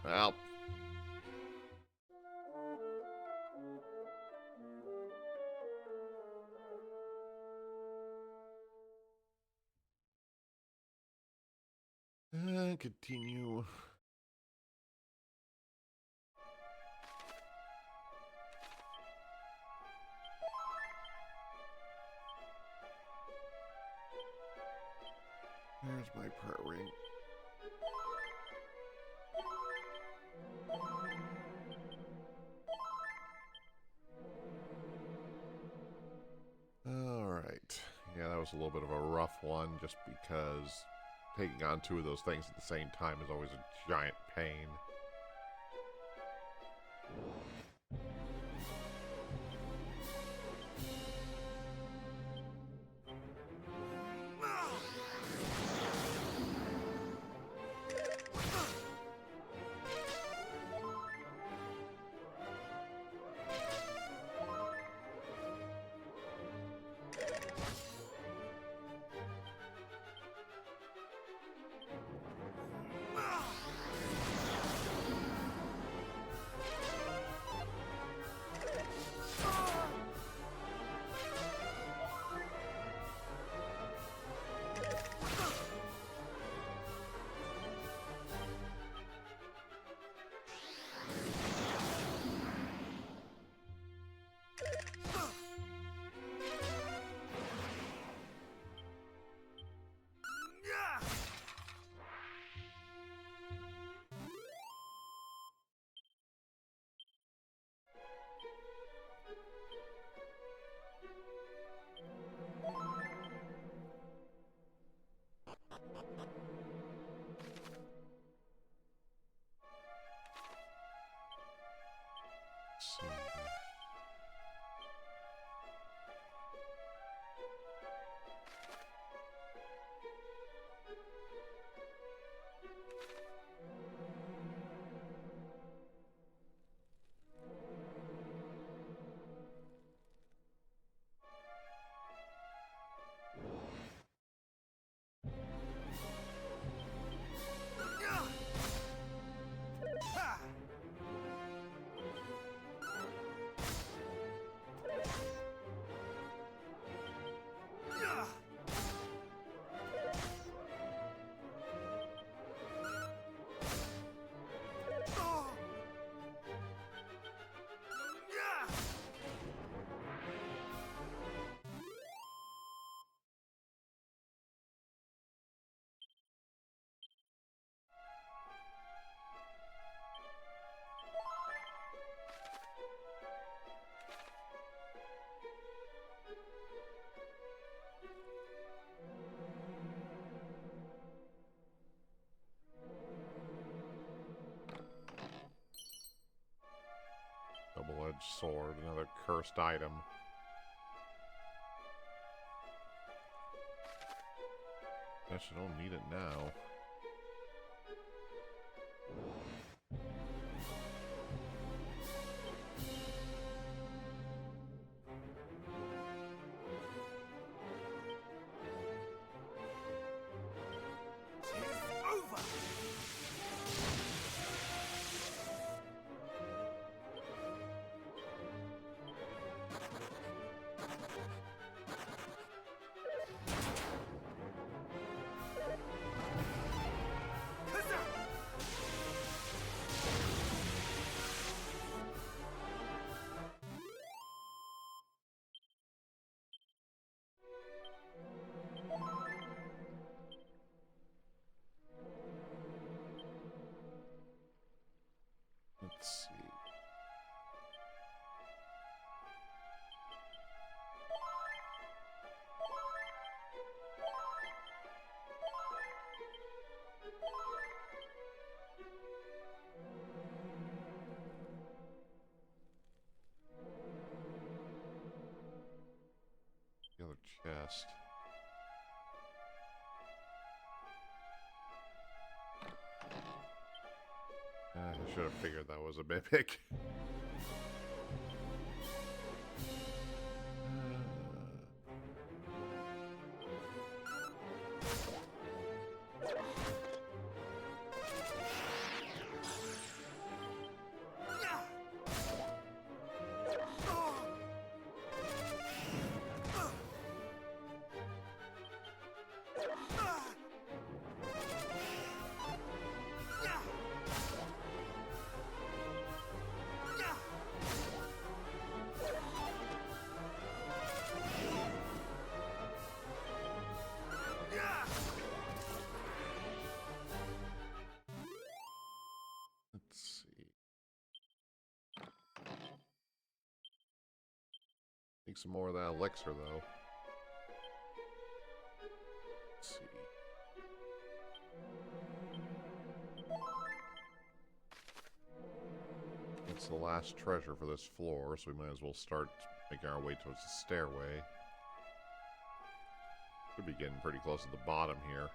Well. Continue. There's my prayer ring. Alright. Yeah, that was a little bit of a rough one, just because taking on two of those things at the same time is always a giant pain. double-edged sword, another cursed item. Guess I don't need it now. Let's see. The other chest. I should have figured that was a mimic. Let's see. Take some more of that elixir, though. Let's see. It's the last treasure for this floor, so we might as well start making our way towards the stairway. Could be getting pretty close to the bottom here.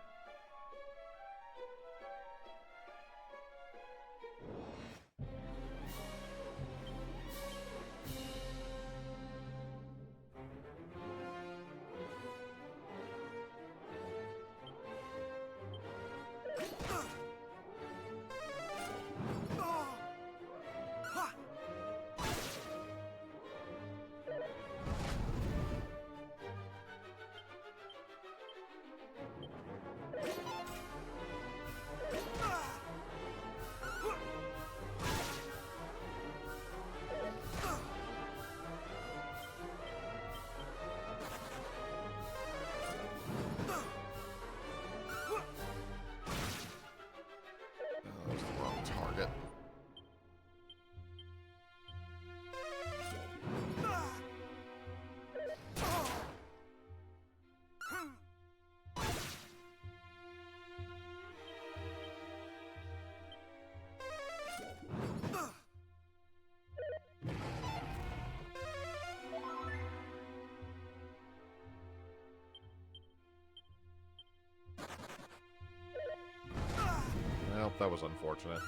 Well, that was unfortunate.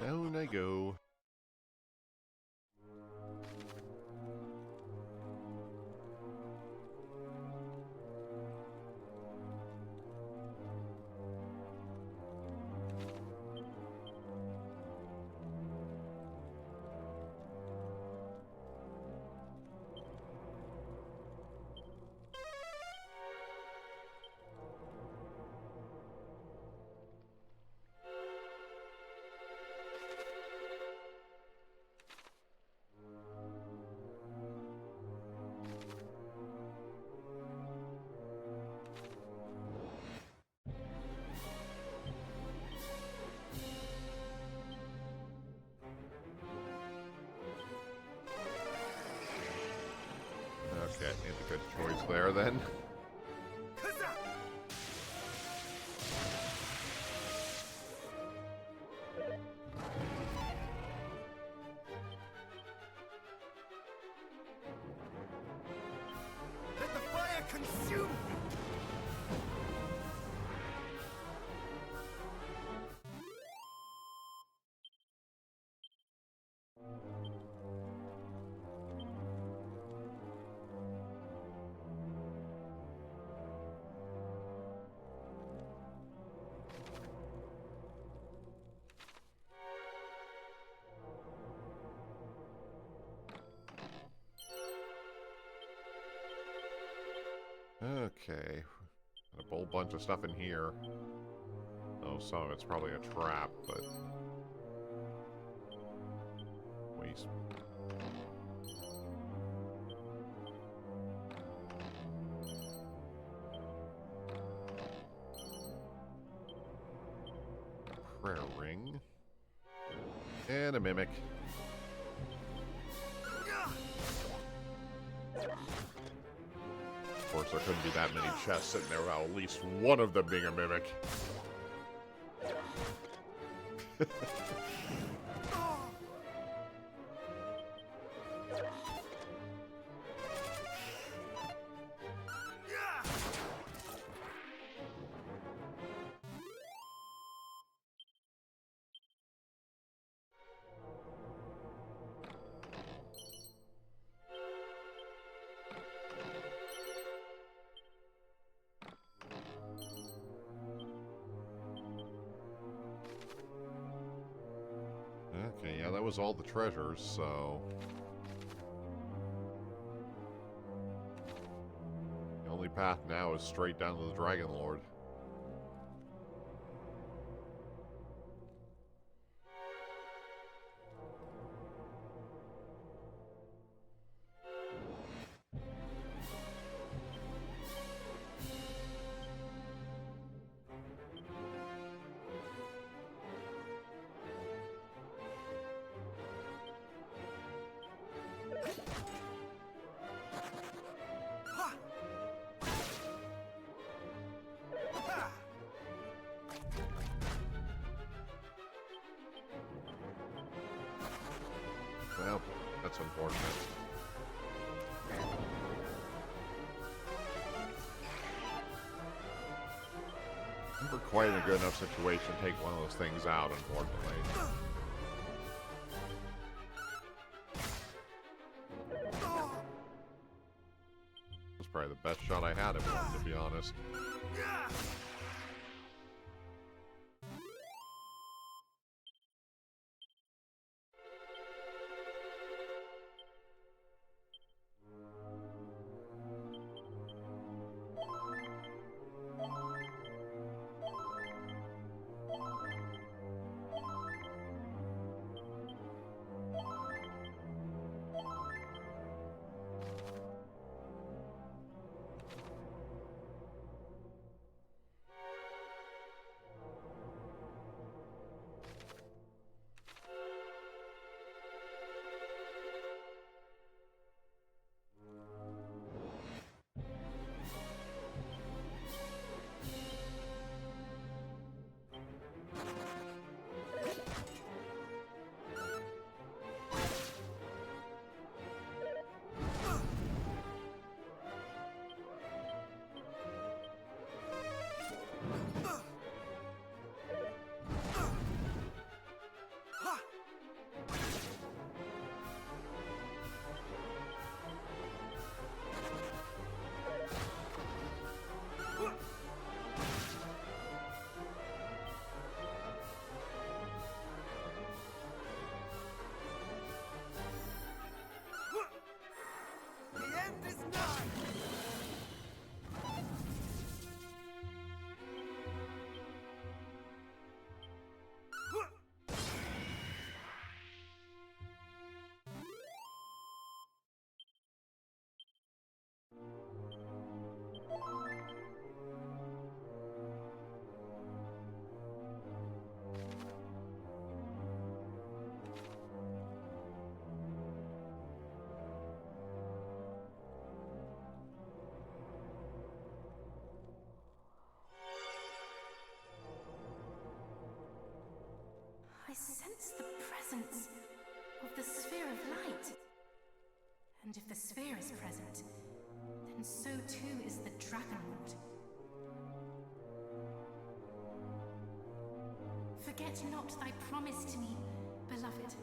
Down I go. Okay, made a good choice there then. Let the fire consume me! Okay. Got a whole bunch of stuff in here. Oh, some of it's probably a trap, but... Waste. Prayer ring. And a mimic. Of course, there couldn't be that many chests sitting there without at least one of them being a mimic. Okay, yeah, that was all the treasures, so... The only path now is straight down to the Dragon Lord. Well, that's unfortunate. Never quite in a good enough situation to take one of those things out, unfortunately. That's probably the best shot I had at one, to be honest. And if the sphere is present, then so too is the Dragon Lord. Forget not thy promise to me, beloved.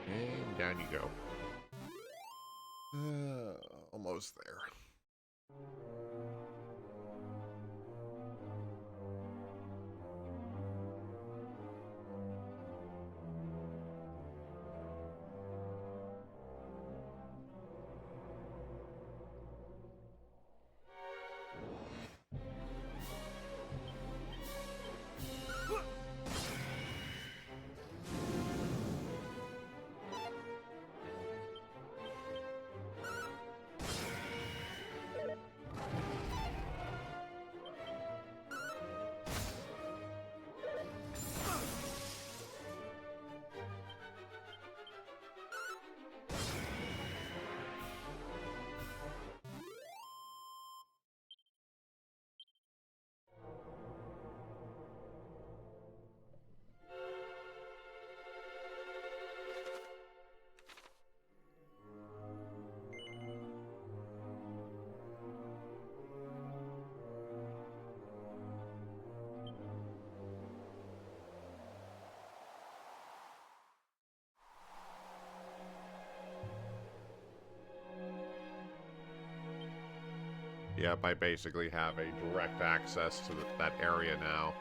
And down you go. Almost there. Yep, I basically have a direct access to that area now.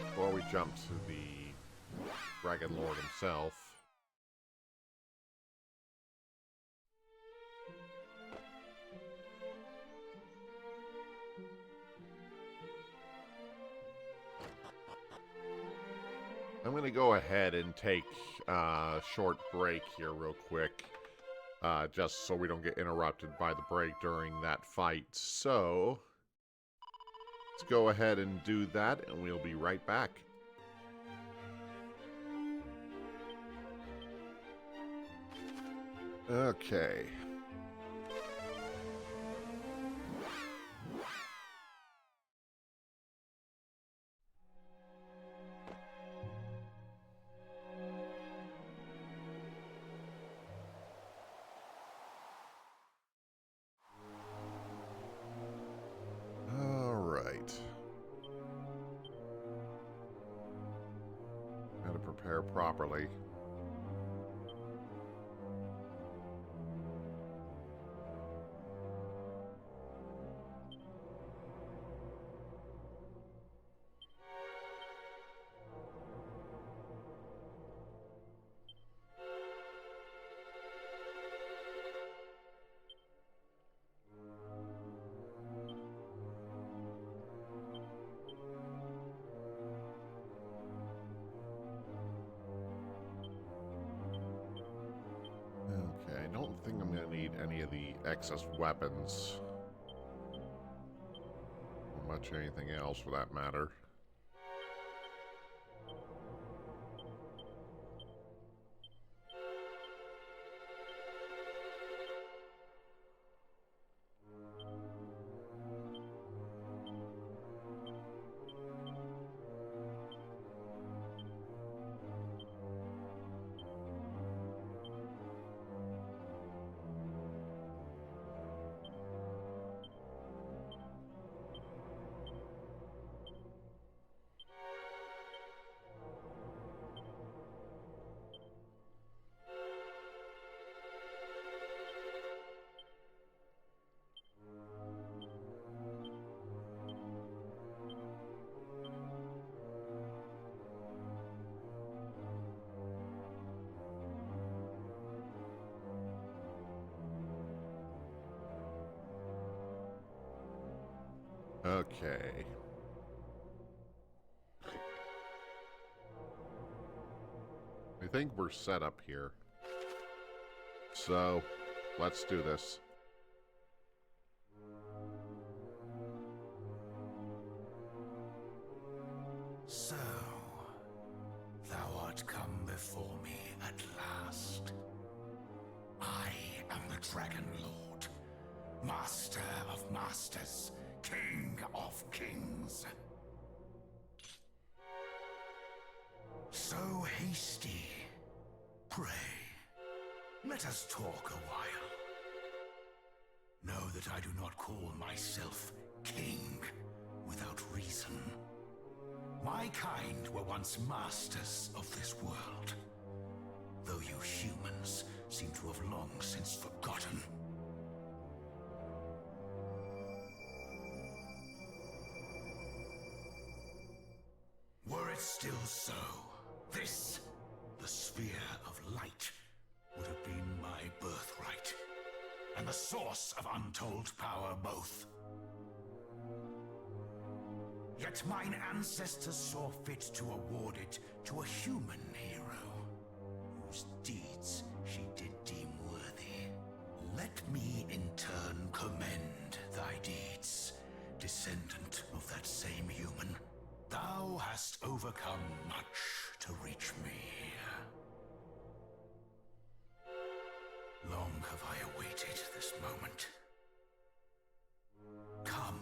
Before we jump to the Dragon Lord himself. I'm going to go ahead and take a short break here real quick. Just so we don't get interrupted by the break during that fight. So, let's go ahead and do that, and we'll be right back. Okay. How to prepare properly. Okay, I don't think I'm going to need any of the excess weapons. Or much anything else for that matter. Okay. I think we're set up here. So, let's do this. So, thou art come before me at last. I am the Dragon Lord, Master of Masters, King of Kings. So hasty, pray, let us talk a while. Know that I do not call myself king without reason. My kind were once masters of this world, though you humans seem to have long since forgotten. Were it still so, this, the sphere of light, would have been my birthright, and the source of untold power both. Yet mine ancestors saw fit to award it to a human hero, whose deeds she did deem worthy. Let me in turn commend thy deeds, descendant of that same human. Thou hast overcome much to reach me. Long have I awaited this moment. Come,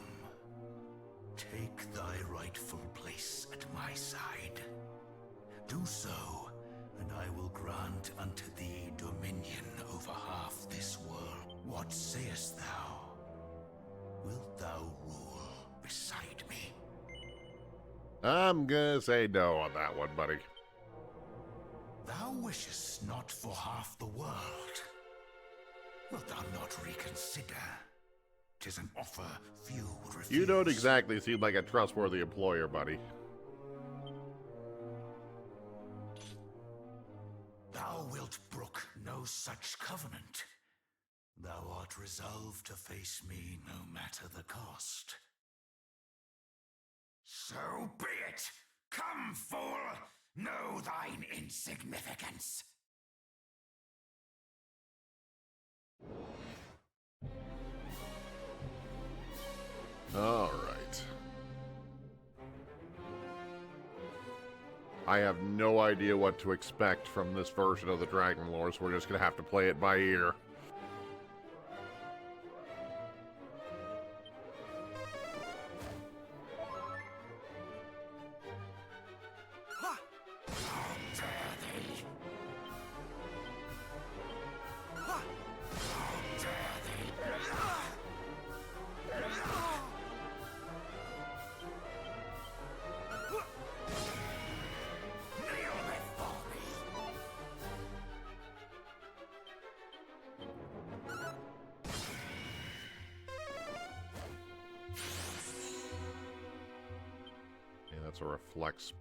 take thy rightful place at my side. Do so, and I will grant unto thee dominion over half this world. What sayest thou? Wilt thou rule beside me? I'm gonna say no on that one, buddy. Thou wishest not for half the world. Wilt thou not reconsider? 'Tis an offer few would refuse. You don't exactly seem like a trustworthy employer, buddy. Thou wilt brook no such covenant. Thou art resolved to face me no matter the cost. So be it! Come, fool! Know thine insignificance! Alright. I have no idea what to expect from this version of the Dragon Lore, so we're just gonna have to play it by ear. Yeah, that's a reflex.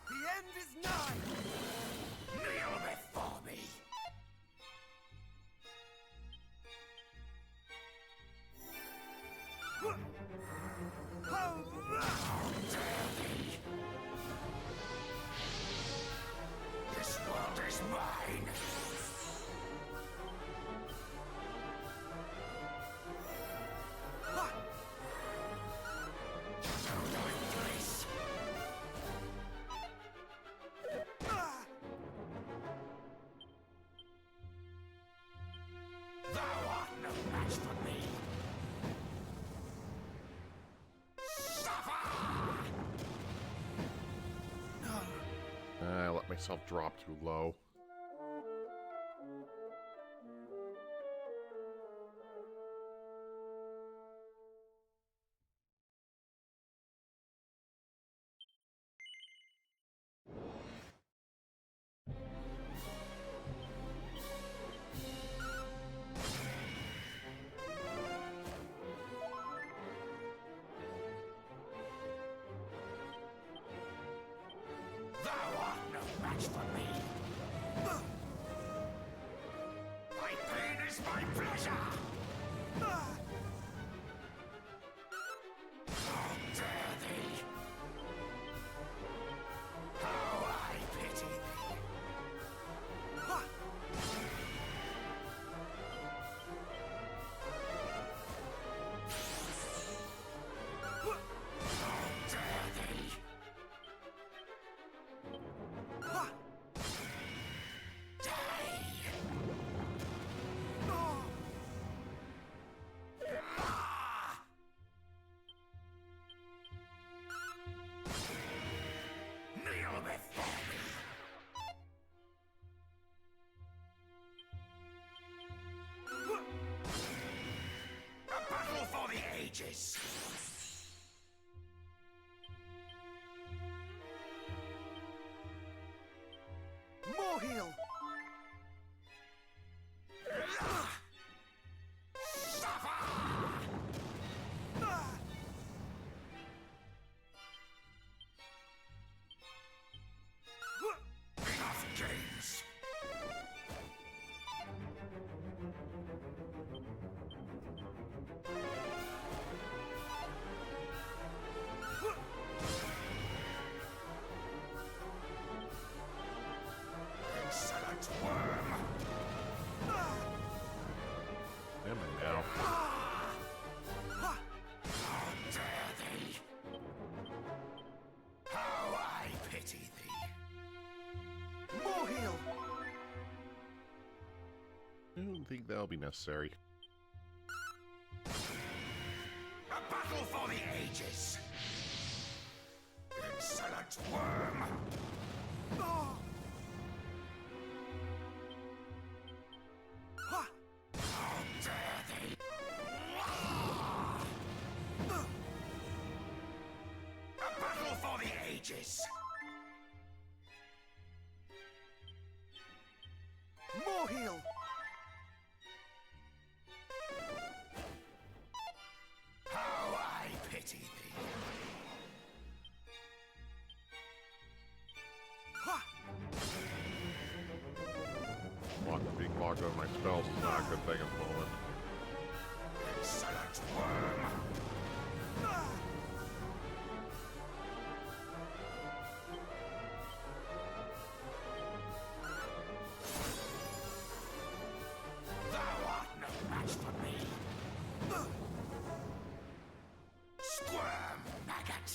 The end is nigh! Kneel before me! This world is mine! Know thy place! Thou art no match for me! Suffer! I let myself drop too low. match for me. My pain is my pleasure! How dare thee! How I pity thee! How dare thee! Kneel before me! A battle for the ages! More heal! Enough games! Insolent worm! Am I now? How dare thee! How I pity thee! More heal! I don't think that'll be necessary. A battle for the ages! Insolent worm! How dare thee! A battle for the ages! More heal! How I pity thee! Being locked out of my spells is not a good thing at the moment. Insolent worm! Thou art no match for me! Squirm, maggot!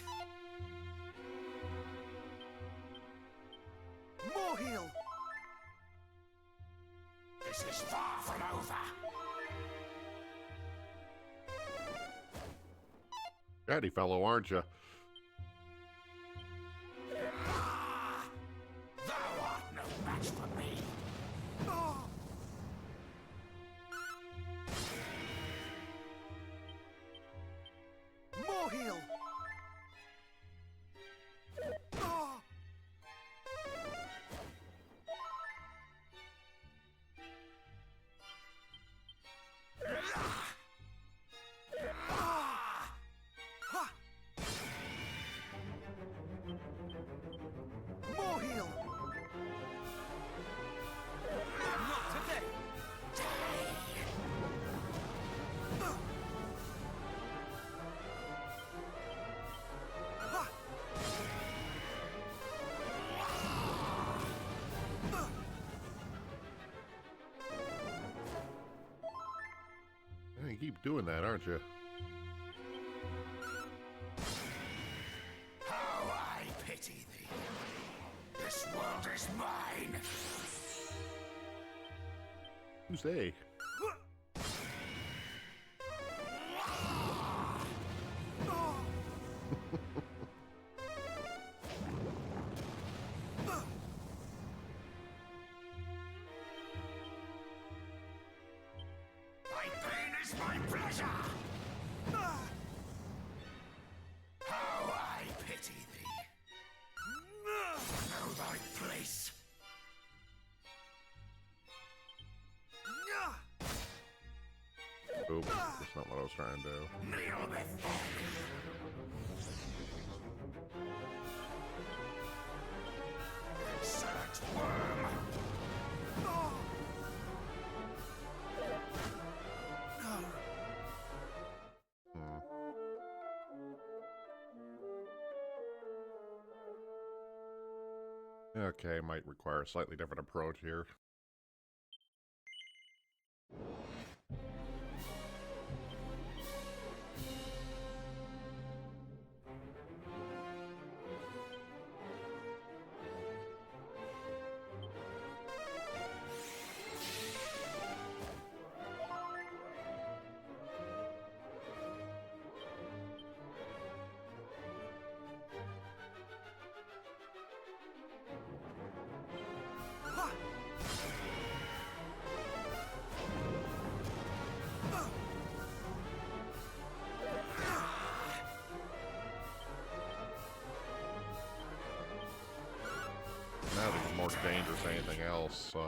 More heal! This is far from over! Chatty fellow, aren't you? Thou art no match for me! More heal! More heal! Not today! You keep doing that, aren't you? How I pity thee! This world is mine! Who's they? My pain is my pleasure! How I pity thee! Know thy place! Oop, that's not what I was trying to do. Kneel before me! Insolent Okay, might require a slightly different approach here. Now this is more dangerous than anything else, so...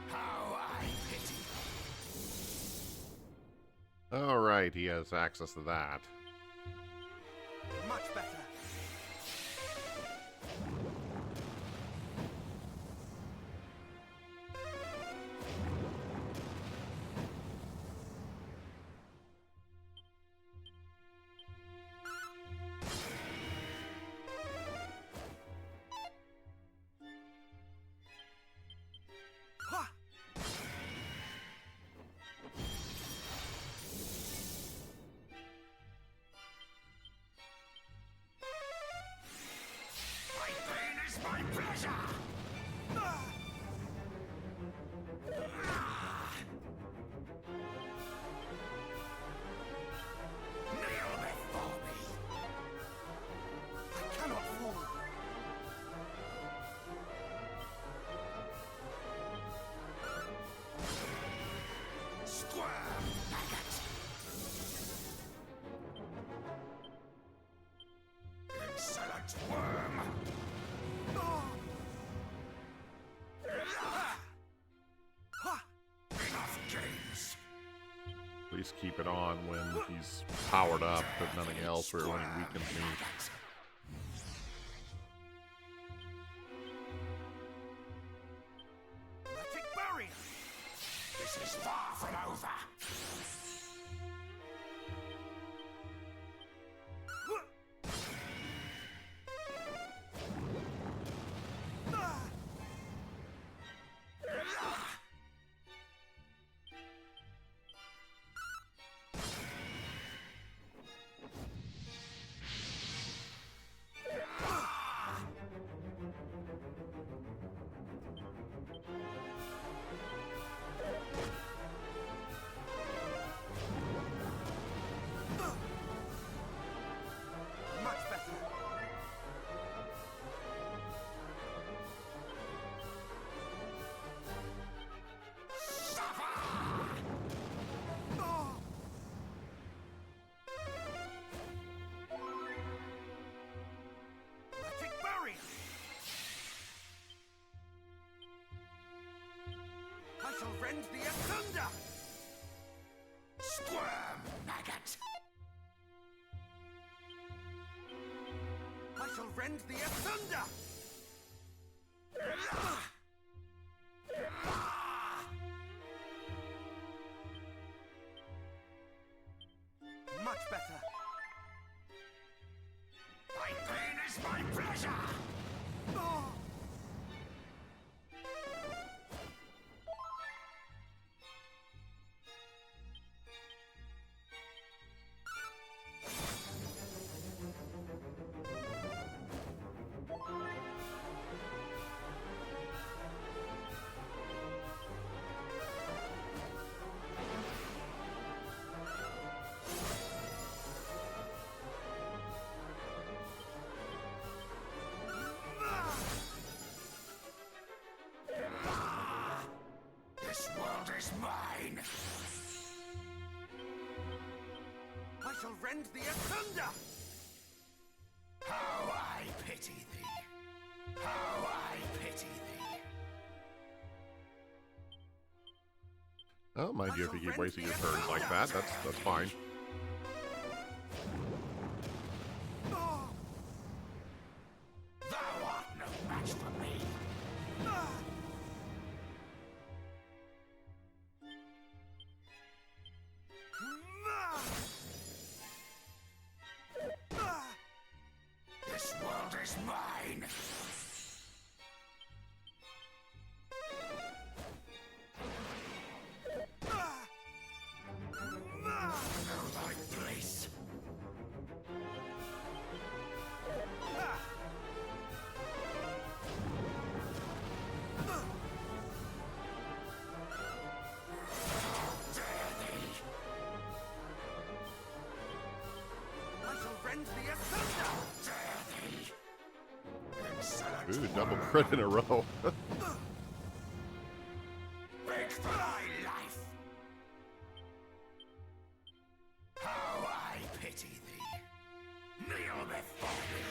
How I pity. Alright, he has access to that. Much better. My pain is my pleasure. Kneel before me. I cannot fall. Squirm, maggot. Insolent worm. Enough games. Please keep it on when he's powered up, but nothing else, or when he weakens me. Magic barrier. This is far from over. Much better. Magic barrier. I shall rend the asunder. Squirm, maggot. I shall rend the asunder. Much better. My pain is my pleasure. This world is mine. I shall rend the asunder. How I pity thee. How I pity thee. Oh, mind you, if you keep wasting your turns like that, that's fine. Thou art no match for me. begins the asunder! Ooh, double crit in a row. Beg for thy life! How I pity thee! Kneel before me!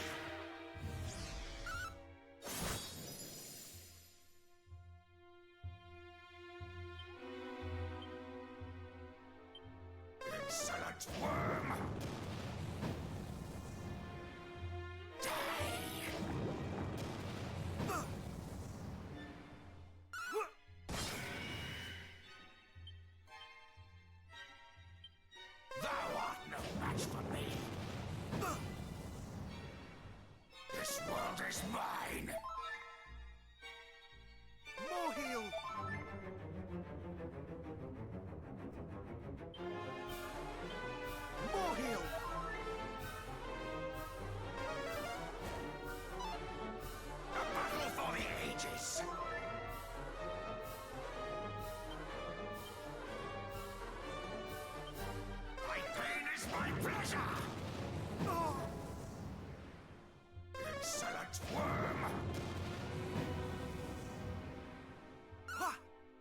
Insolent worm! Thou art no match for me! This world is mine! More heal! More heal! A battle for the ages! My pain is my pleasure! Oh, Insolent worm! ha!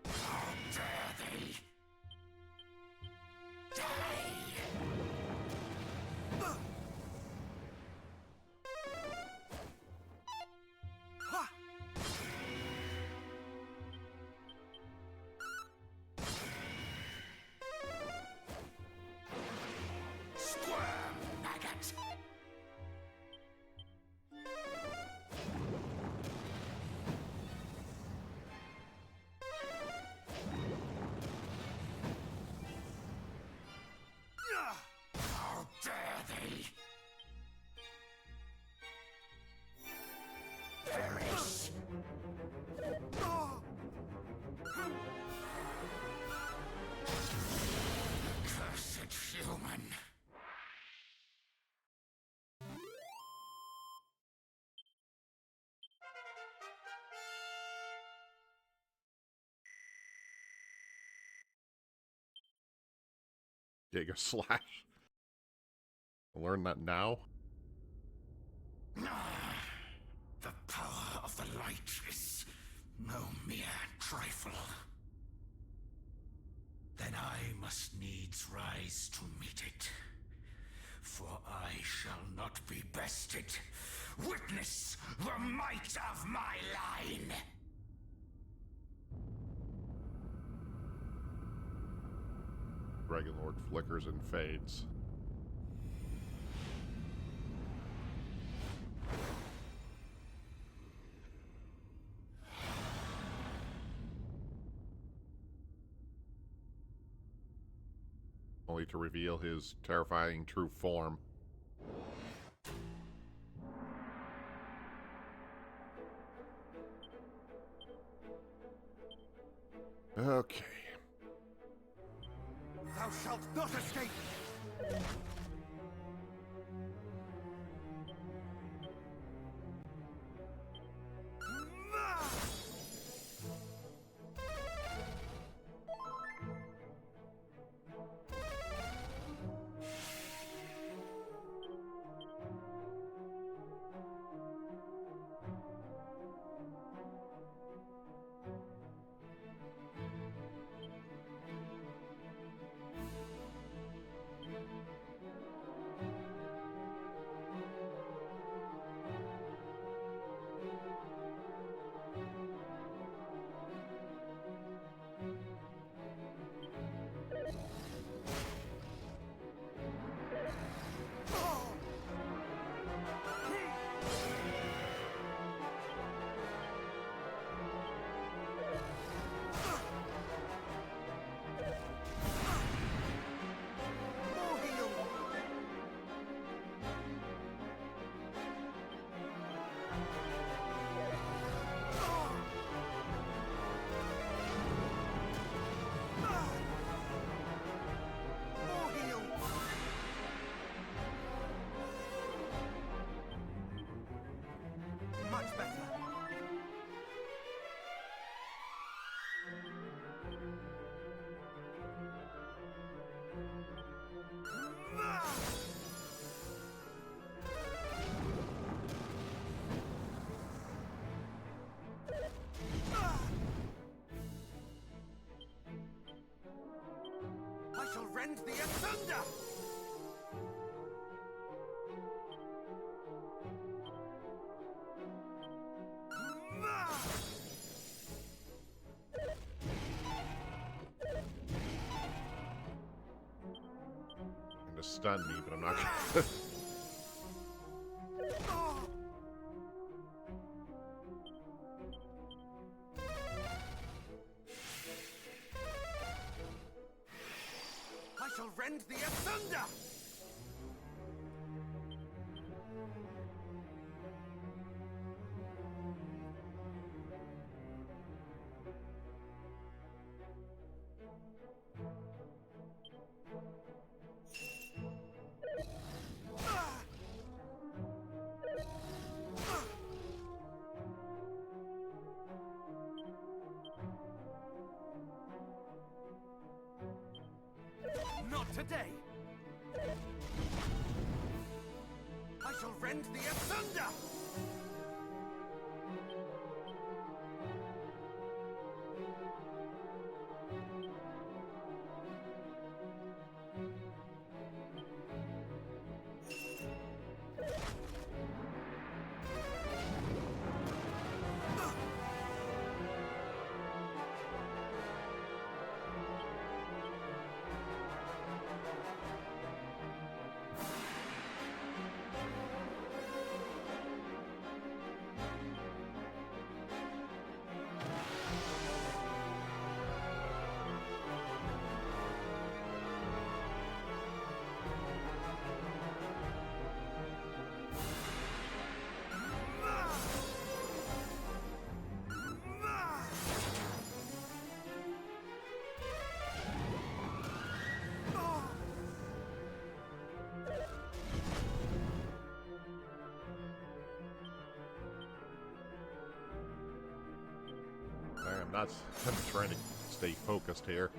How dare thee! Die! Ha! Squirm, maggot! Yeah! How dare thee! Perish! Oh, Cursed human! Giga Slash. Learn that now? The power of the light is no mere trifle. Then I must needs rise to meet it. For I shall not be bested. Witness the might of my line! Dragon Lord flickers and fades. Only to reveal his terrifying true form. Okay. thou shalt not escape! Ma! rend thee asunder! Going to stun me, but I'm not gonna. I shall rend thee asunder! Not today! I shall rend thee asunder! I'm trying to stay focused here.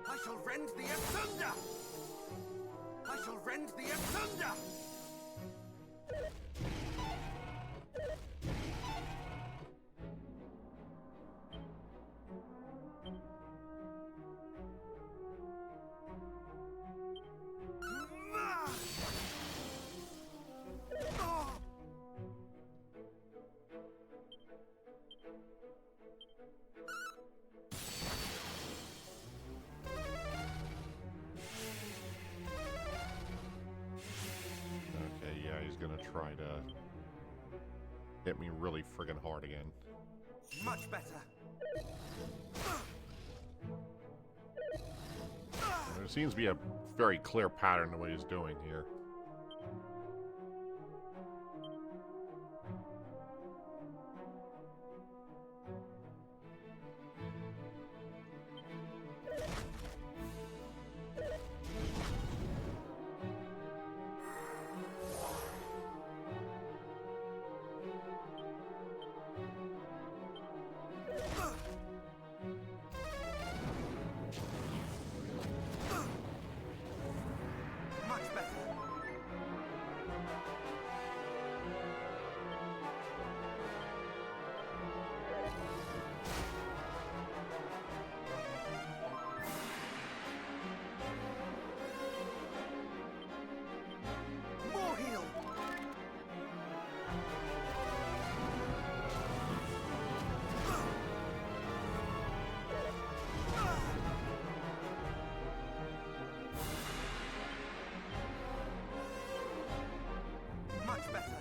I shall rend thee asunder! I shall rend thee asunder! Okay, yeah, he's gonna try to hit me really friggin' hard again. Much better. There seems to be a very clear pattern to what he's doing here. Much better. More heal. Much better.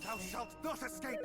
Thou shalt not escape!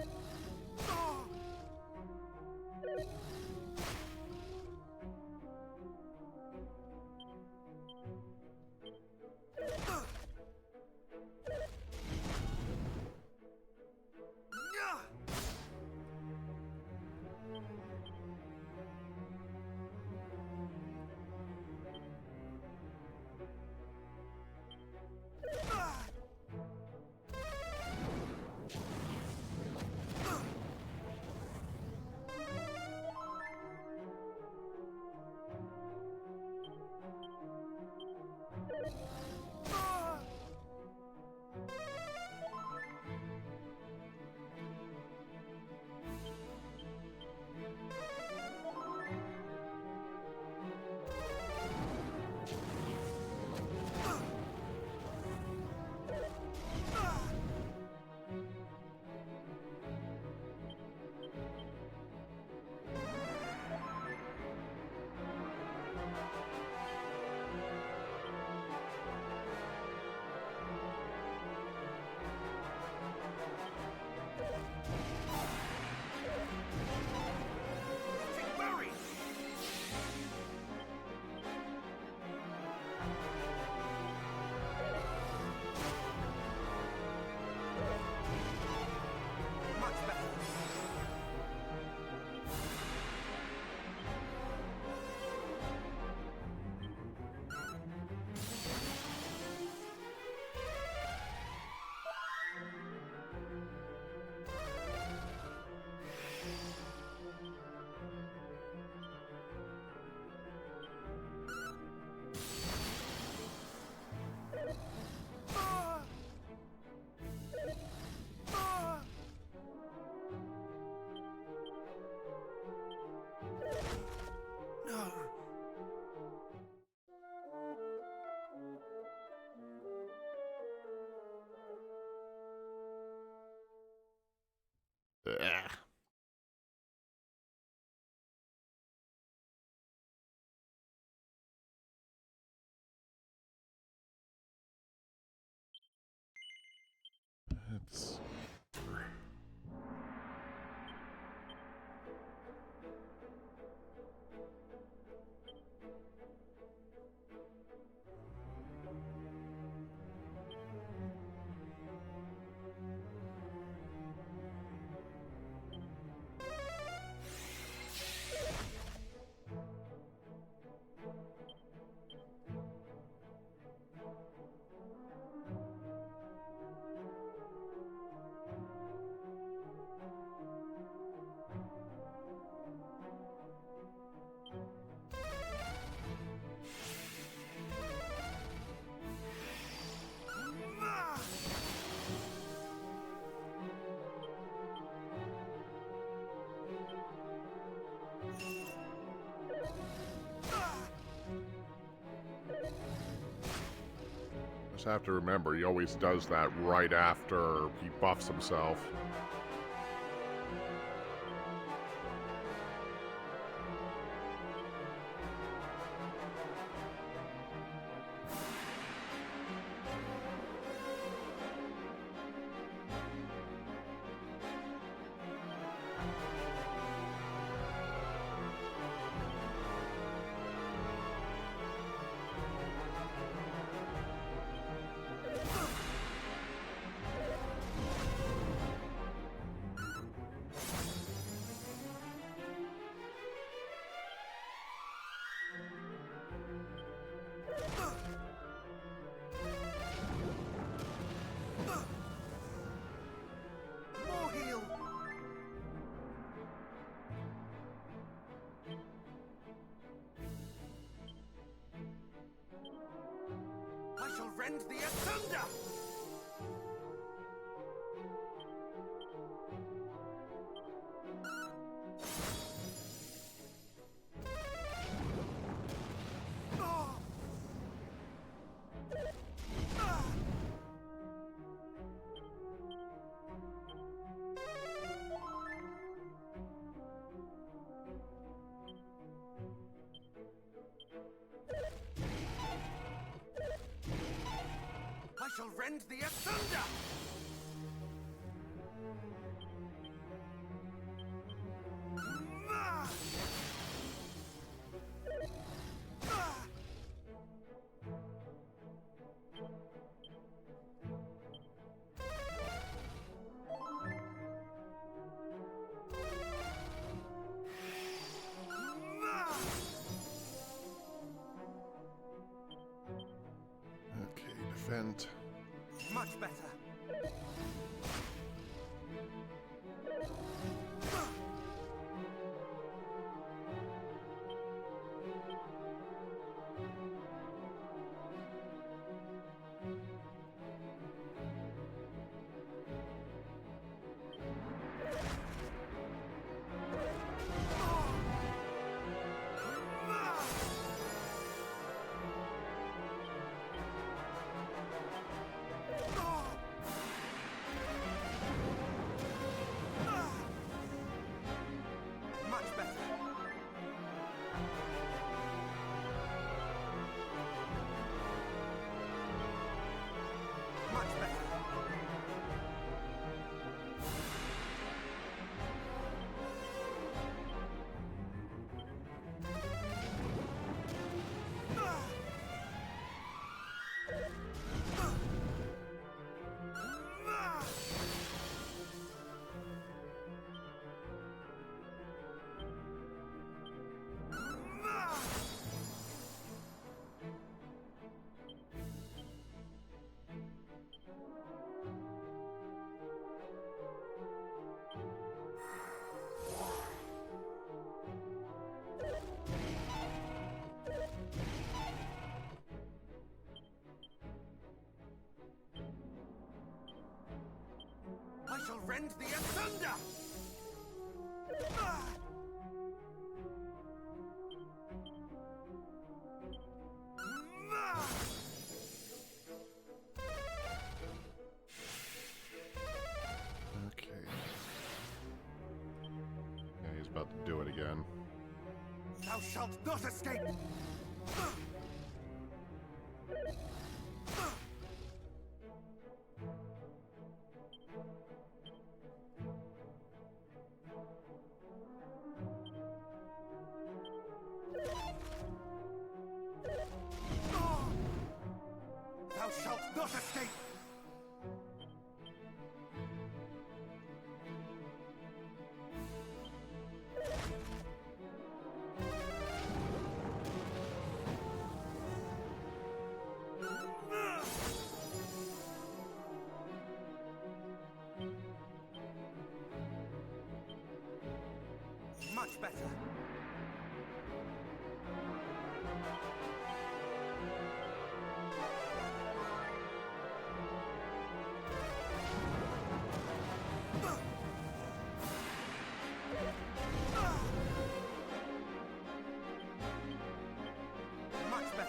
have to remember, he always does that right after he buffs himself. More heal. I shall rend the asunder. I shall rend the asunder. Okay, defend. Much better. Much better. Much better. I shall rend the asunder! Okay. Yeah, he's about to do it again. Thou shalt not escape! Thou shalt not escape! Much better. Much better.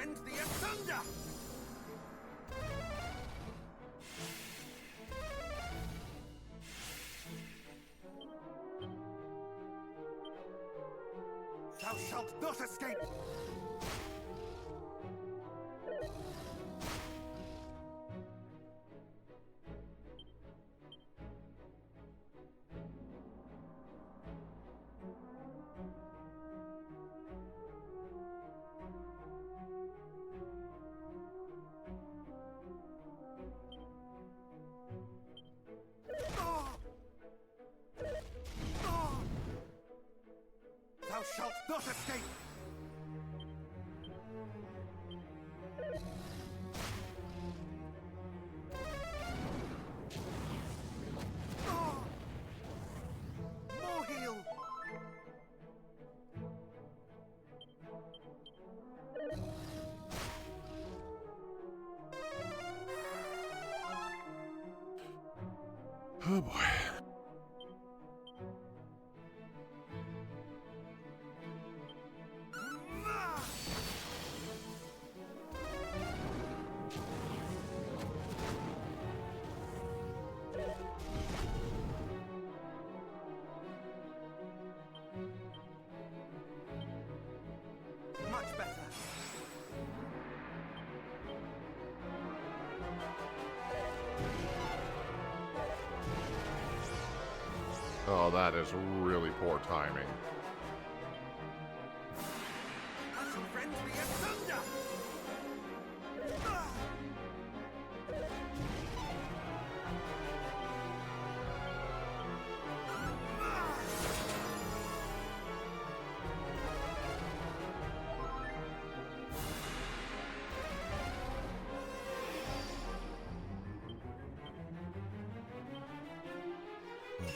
rend the asunder! Thou shalt not escape! Thou shalt not escape! More heal! Oh boy. Much better. Oh, that is really poor timing. I shall rend the asunder!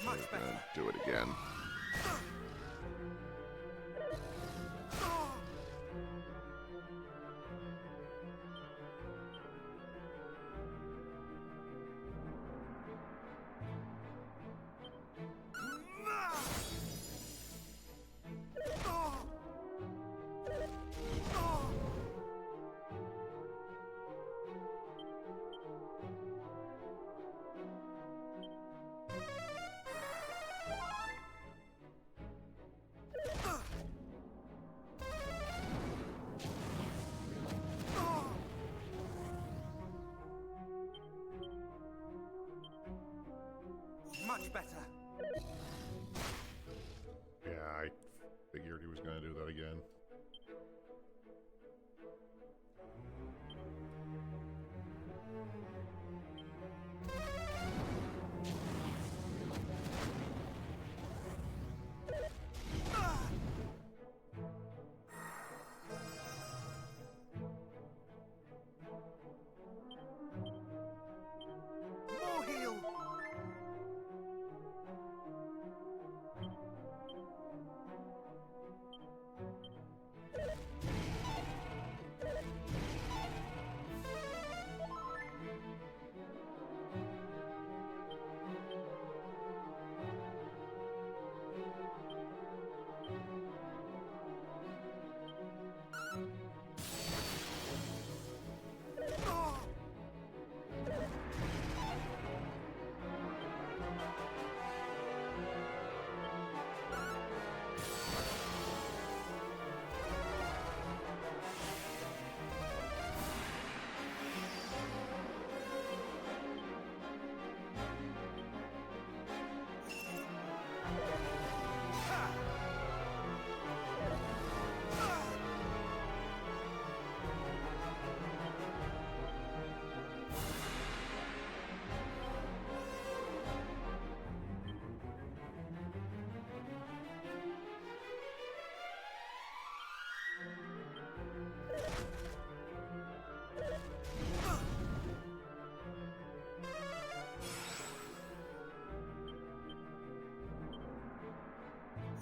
Much better. Do it again. Much better. Yeah, I figured he was going to do that again. More heal!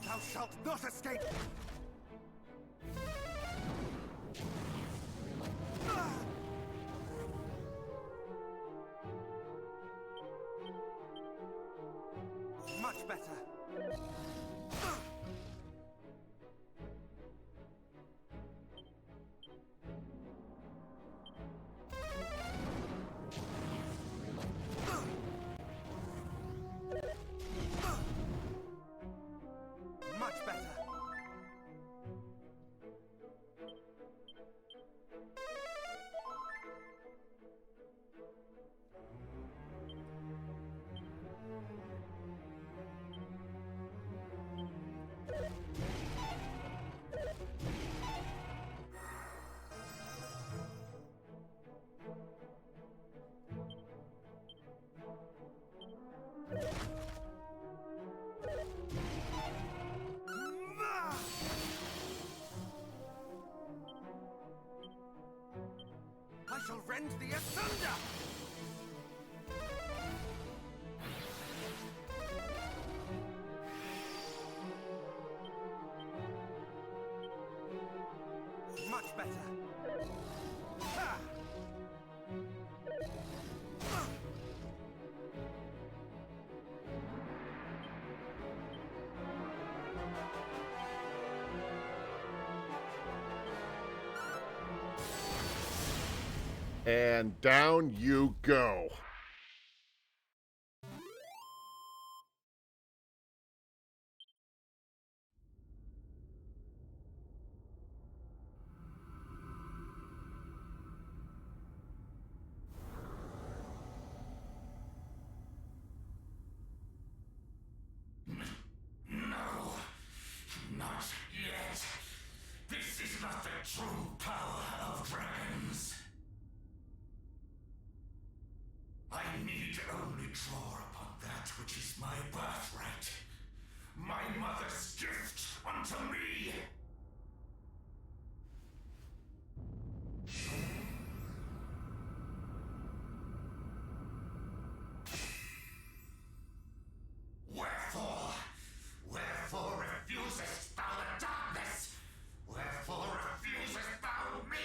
Thou shalt not escape! Much better. rend the asunder! Much better. Ha! And down you go. No, not yet. This is not the true power of dragons. I need only draw upon that which is my birthright. My mother's gift unto me. Wherefore refusest thou the darkness? Wherefore refusest thou me?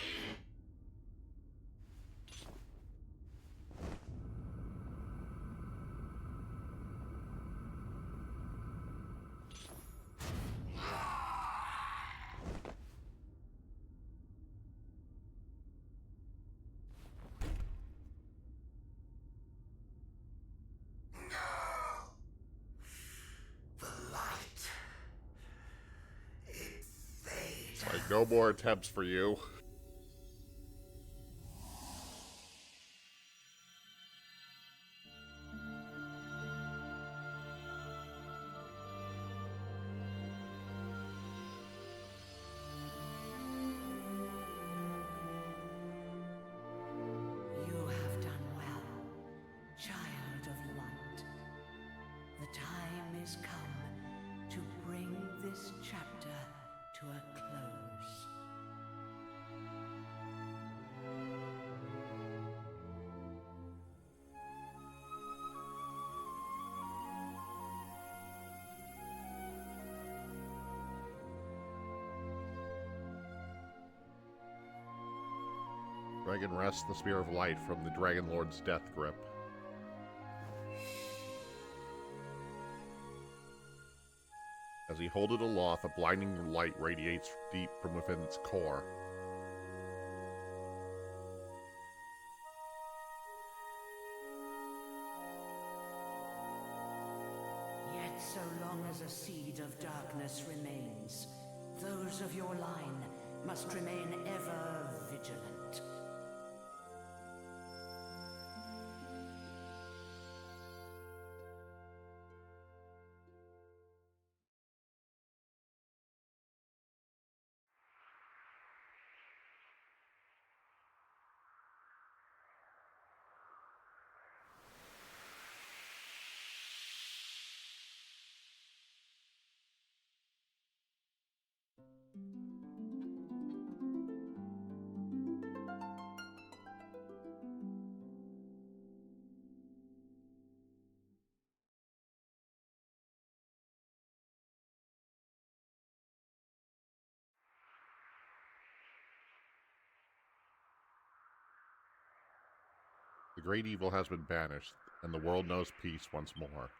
The light. It fades. Like, no more attempts for you. You have done well, child of light. The time is come to bring this chapter to a close. Dragon wrests the Spear of Light from the Dragon Lord's death grip. As he holds it aloft, a blinding light radiates deep from within its core. Yet so long as a seed of darkness remains, those of your line must remain ever vigilant. The great evil has been banished, and the world knows peace once more.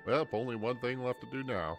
Well, only one thing left to do now.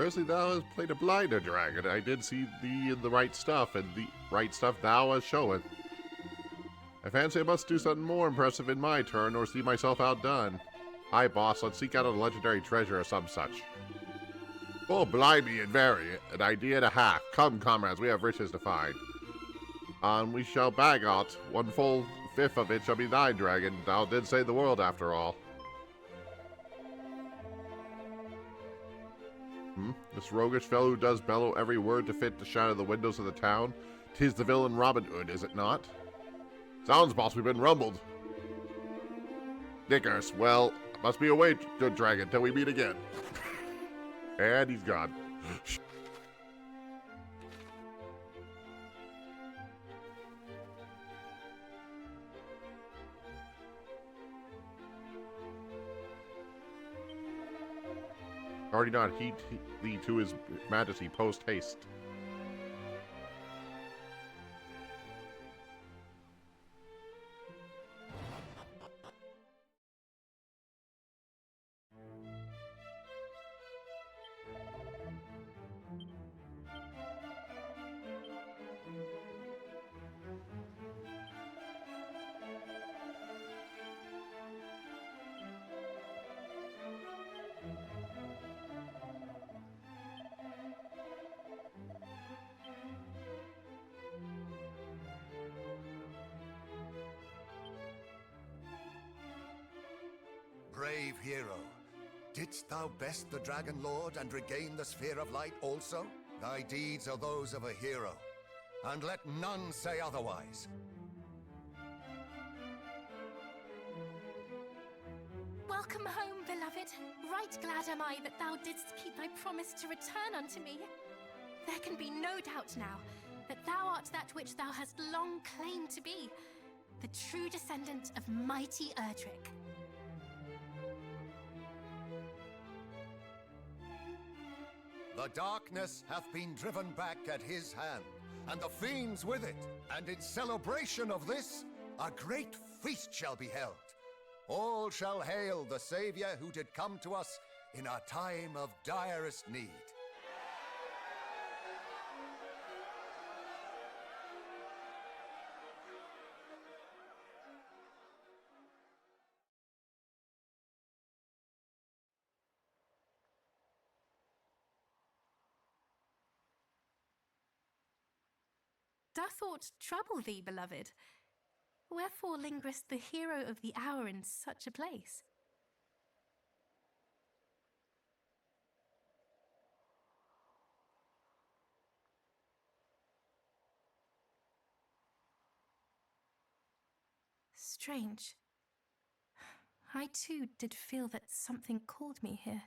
Firstly, thou hast played a blinder dragon. I did see thee in the right stuff, and the right stuff thou hast showeth. I fancy I must do something more impressive in my turn, or see myself outdone. Aye, boss, let's seek out a legendary treasure or some such. Oh, blimey, and very, an idea and a half. Come, comrades, we have riches to find. And we shall bag out. 1 full 5th of it shall be thy dragon. Thou did save the world, after all. This roguish fellow who does bellow every word to fit to shadow the windows of the town. 'Tis the villain Robin Hood, is it not? Sounds, boss, we've been rumbled. Dickers, well, must be away, good dragon, till we meet again. And he's gone. Already not heed thee to his majesty post haste. Brave hero, didst thou best the Dragon Lord and regain the Sphere of Light also? Thy deeds are those of a hero, and let none say otherwise. Welcome home, beloved. Right glad am I that thou didst keep thy promise to return unto me. There can be no doubt now that thou art that which thou hast long claimed to be, the true descendant of mighty Erdrick. The darkness hath been driven back at his hand, and the fiends with it. And in celebration of this, a great feast shall be held. All shall hail the Savior who did come to us in our time of direst need. Doth aught trouble thee, beloved? Wherefore lingerest the hero of the hour in such a place? Strange. I too did feel that something called me here.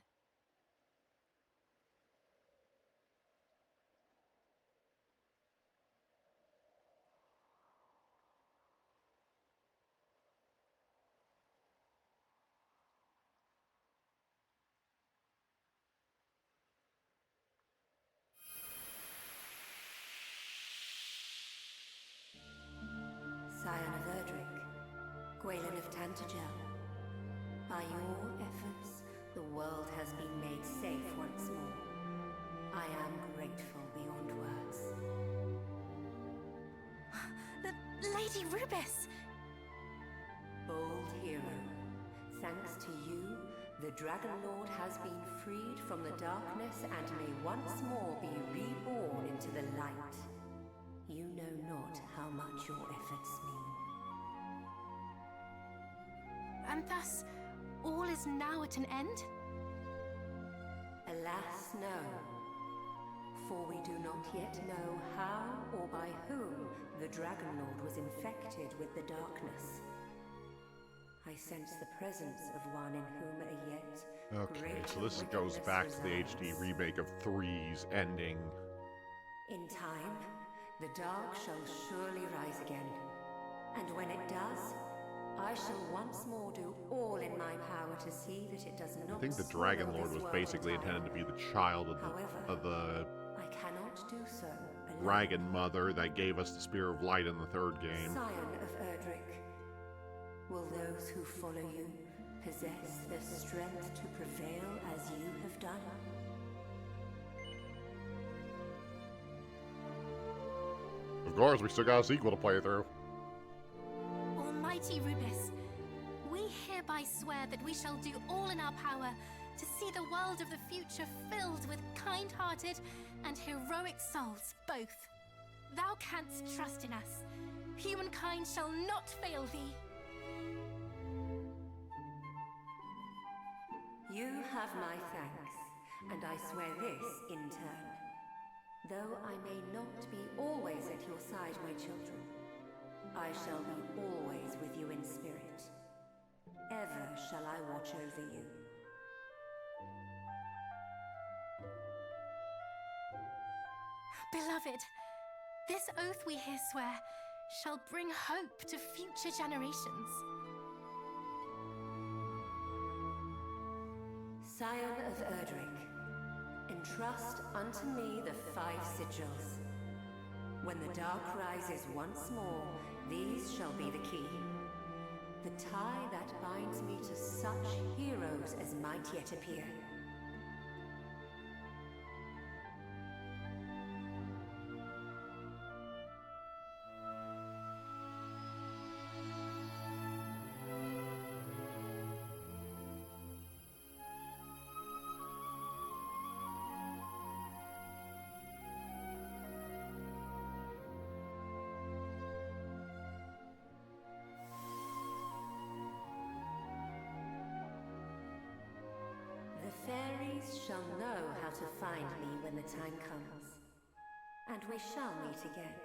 Scion of Erdrick, Gwaelin of Tantagel, by your efforts, the world has been made safe once more. I am grateful beyond words. Lady Rubis! Bold hero, thanks to you, the Dragon Lord has been freed from the darkness and may once more be reborn into the light. You know not how much your efforts mean. And thus, all is now at an end? Alas, no. For we do not yet know how or by whom the Dragon Lord was infected with the darkness. I sense the presence of one in whom a yet Okay, so this goes back to the HD remake of 3's ending. In time, the dark shall surely rise again. And when it does, I shall once more do all in my power to see that it does not. I think the Dragon Lord was basically intended to be the child of the I cannot do so alone. Dragon Mother that gave us the Spear of Light in the 3rd game. Scion of Erdrick, will those who follow you possess the strength to prevail as you have done? Of course, we still got a sequel to play through. Almighty Rubis, we hereby swear that we shall do all in our power to see the world of the future filled with kind-hearted and heroic souls, both. Thou canst trust in us. Humankind shall not fail thee. You have my thanks, and I swear this in turn. Though I may not be always at your side, my children, I shall be always with you in spirit. Ever shall I watch over you. Beloved, this oath we here swear shall bring hope to future generations. Scion of Erdrick, entrust unto me the 5 sigils. When the dark rises once more, these shall be the key. The tie that binds me to such heroes as might yet appear. The fairies shall know how to find me when the time comes, and we shall meet again.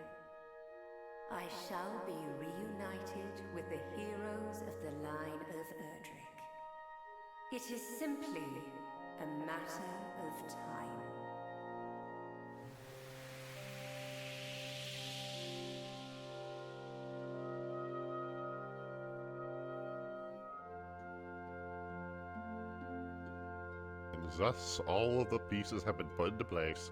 I shall be reunited with the heroes of the line of Erdrick. It is simply a matter of time. And thus, all of the pieces have been put into place.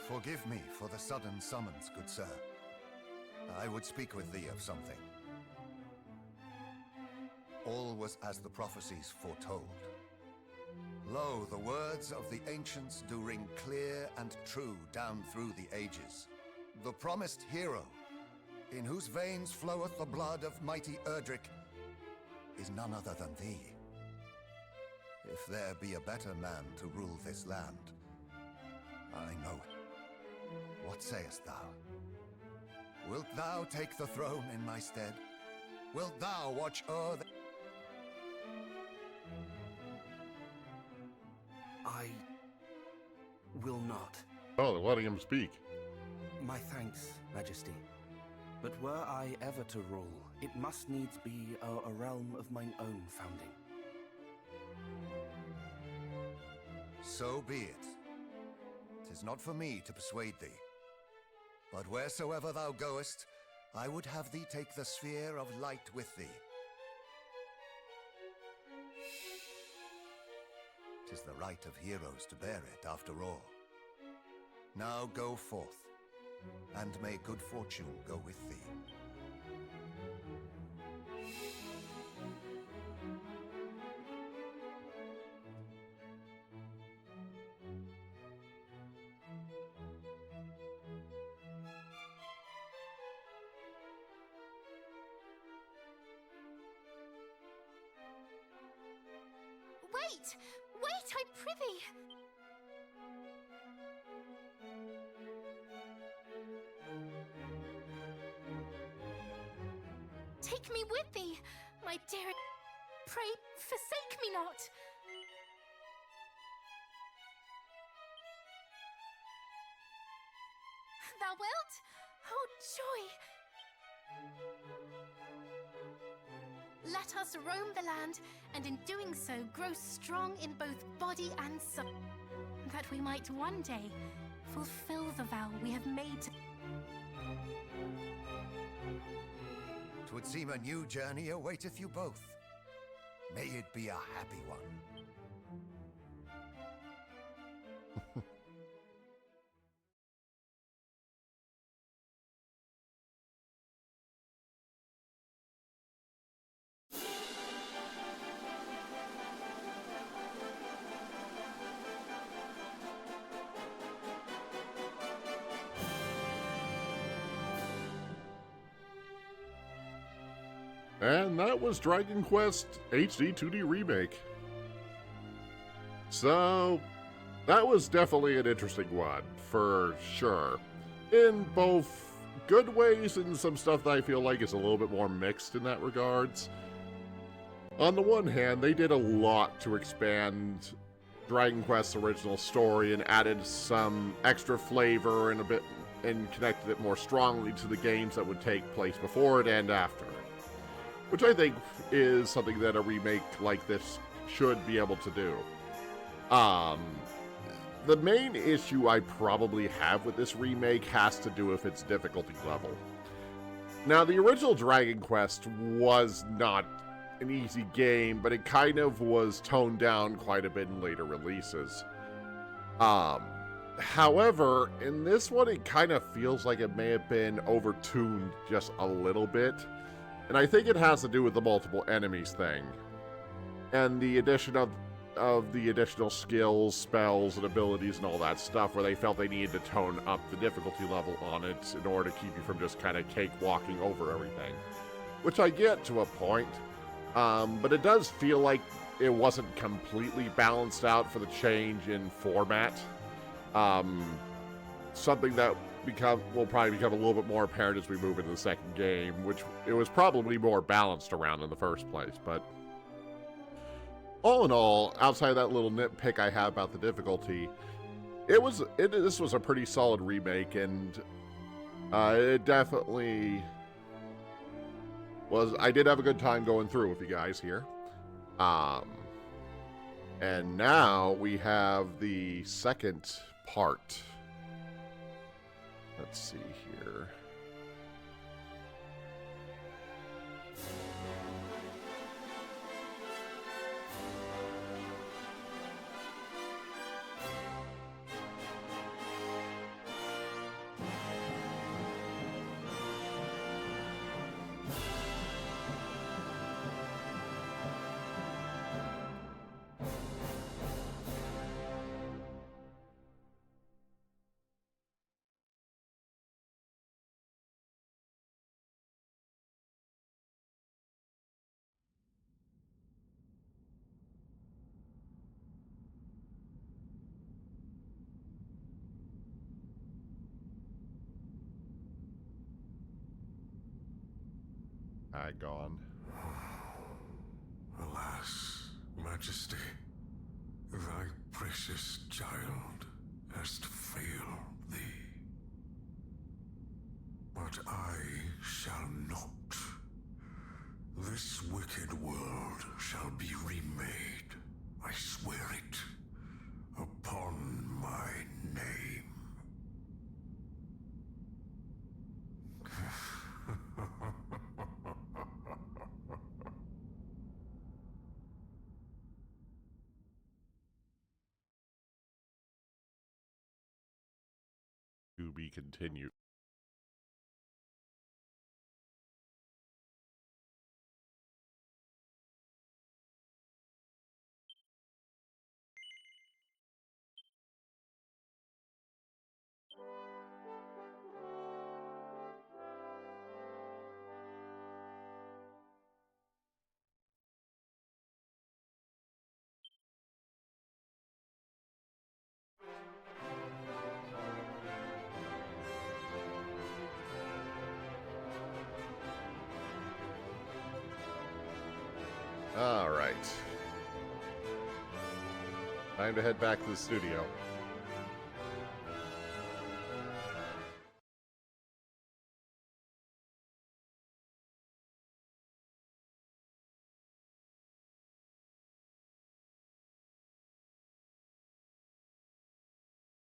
Forgive me for the sudden summons, good sir. I would speak with thee of something. All was as the prophecies foretold. Lo, the words of the ancients do ring clear and true down through the ages. The promised hero, in whose veins floweth the blood of mighty Erdrick, is none other than thee. If there be a better man to rule this land, I know it. What sayest thou? Wilt thou take the throne in my stead? Wilt thou watch o'er the... I will not. Oh, they're letting him speak. My thanks, Majesty. But were I ever to rule, it must needs be a realm of mine own founding. So be it. 'Tis not for me to persuade thee. But wheresoever thou goest, I would have thee take the sphere of light with thee. 'Tis the right of heroes to bear it, after all. Now go forth, and may good fortune go with thee. Wait! Wait, I prithee! Take me with thee, my dear. Pray, forsake me not. Thou wilt? Oh, joy! Let us roam the land, and in doing so grow strong in both body and soul, that we might one day fulfill the vow we have made to... 'Twould seem a new journey awaiteth you both. May it be a happy one. And that was Dragon Quest HD2D Remake. So, that was definitely an interesting one, for sure. In both good ways and some stuff that I feel like is a little bit more mixed in that regards. On the one hand, they did a lot to expand Dragon Quest's original story and added some extra flavor and connected it more strongly to the games that would take place before it and after. Which I think is something that a remake like this should be able to do. The main issue I probably have with this remake has to do with its difficulty level. Now, the original Dragon Quest was not an easy game, but it kind of was toned down quite a bit in later releases. However, in this one, it kind of feels like it may have been overtuned just a little bit. And I think it has to do with the multiple enemies thing. And the addition of the additional skills, spells, and abilities and all that stuff, where they felt they needed to tone up the difficulty level on it in order to keep you from just kind of cakewalking over everything. Which I get to a point, but it does feel like it wasn't completely balanced out for the change in format. Something that will probably become a little bit more apparent as we move into the second game, which it was probably more balanced around in the first place. But all in all, outside of that little nitpick I have about the difficulty, this was a pretty solid remake, and it definitely was. I did have a good time going through with you guys here. And now we have the second part. Let's see here. Gone. Alas, Majesty, thy precious child has failed thee. But I shall not. This wicked world shall be remade. I swear it, upon my name. To be continued. All right. Time to head back to the studio.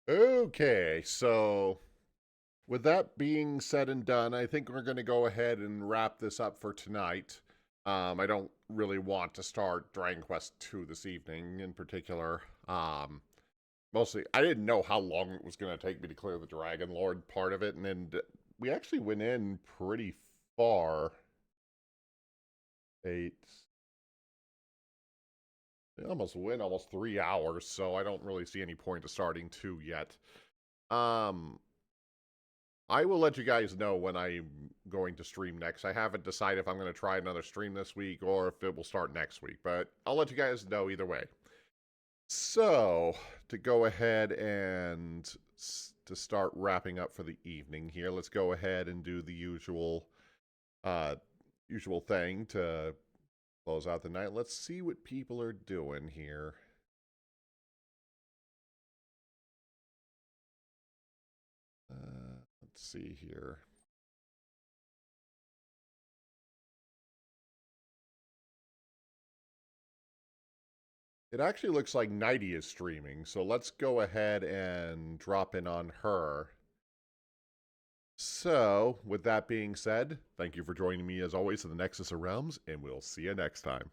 Okay, so with that being said and done, I think we're going to go ahead and wrap this up for tonight. I don't really want to start Dragon Quest II this evening in particular. mostly, I didn't know how long it was going to take me to clear the Dragon Lord part of it, and then we actually went in pretty far. We almost went almost 3 hours, so I don't really see any point to starting 2 yet. I will let you guys know when I'm going to stream next. I haven't decided if I'm going to try another stream this week or if it will start next week, but I'll let you guys know either way. So, to go ahead and to start wrapping up for the evening here, let's go ahead and do the usual thing to close out the night. Let's see what people are doing here. Let's see here. It actually looks like Nighty is streaming, so let's go ahead and drop in on her. So, with that being said, thank you for joining me as always in the Nexus of Realms, and we'll see you next time.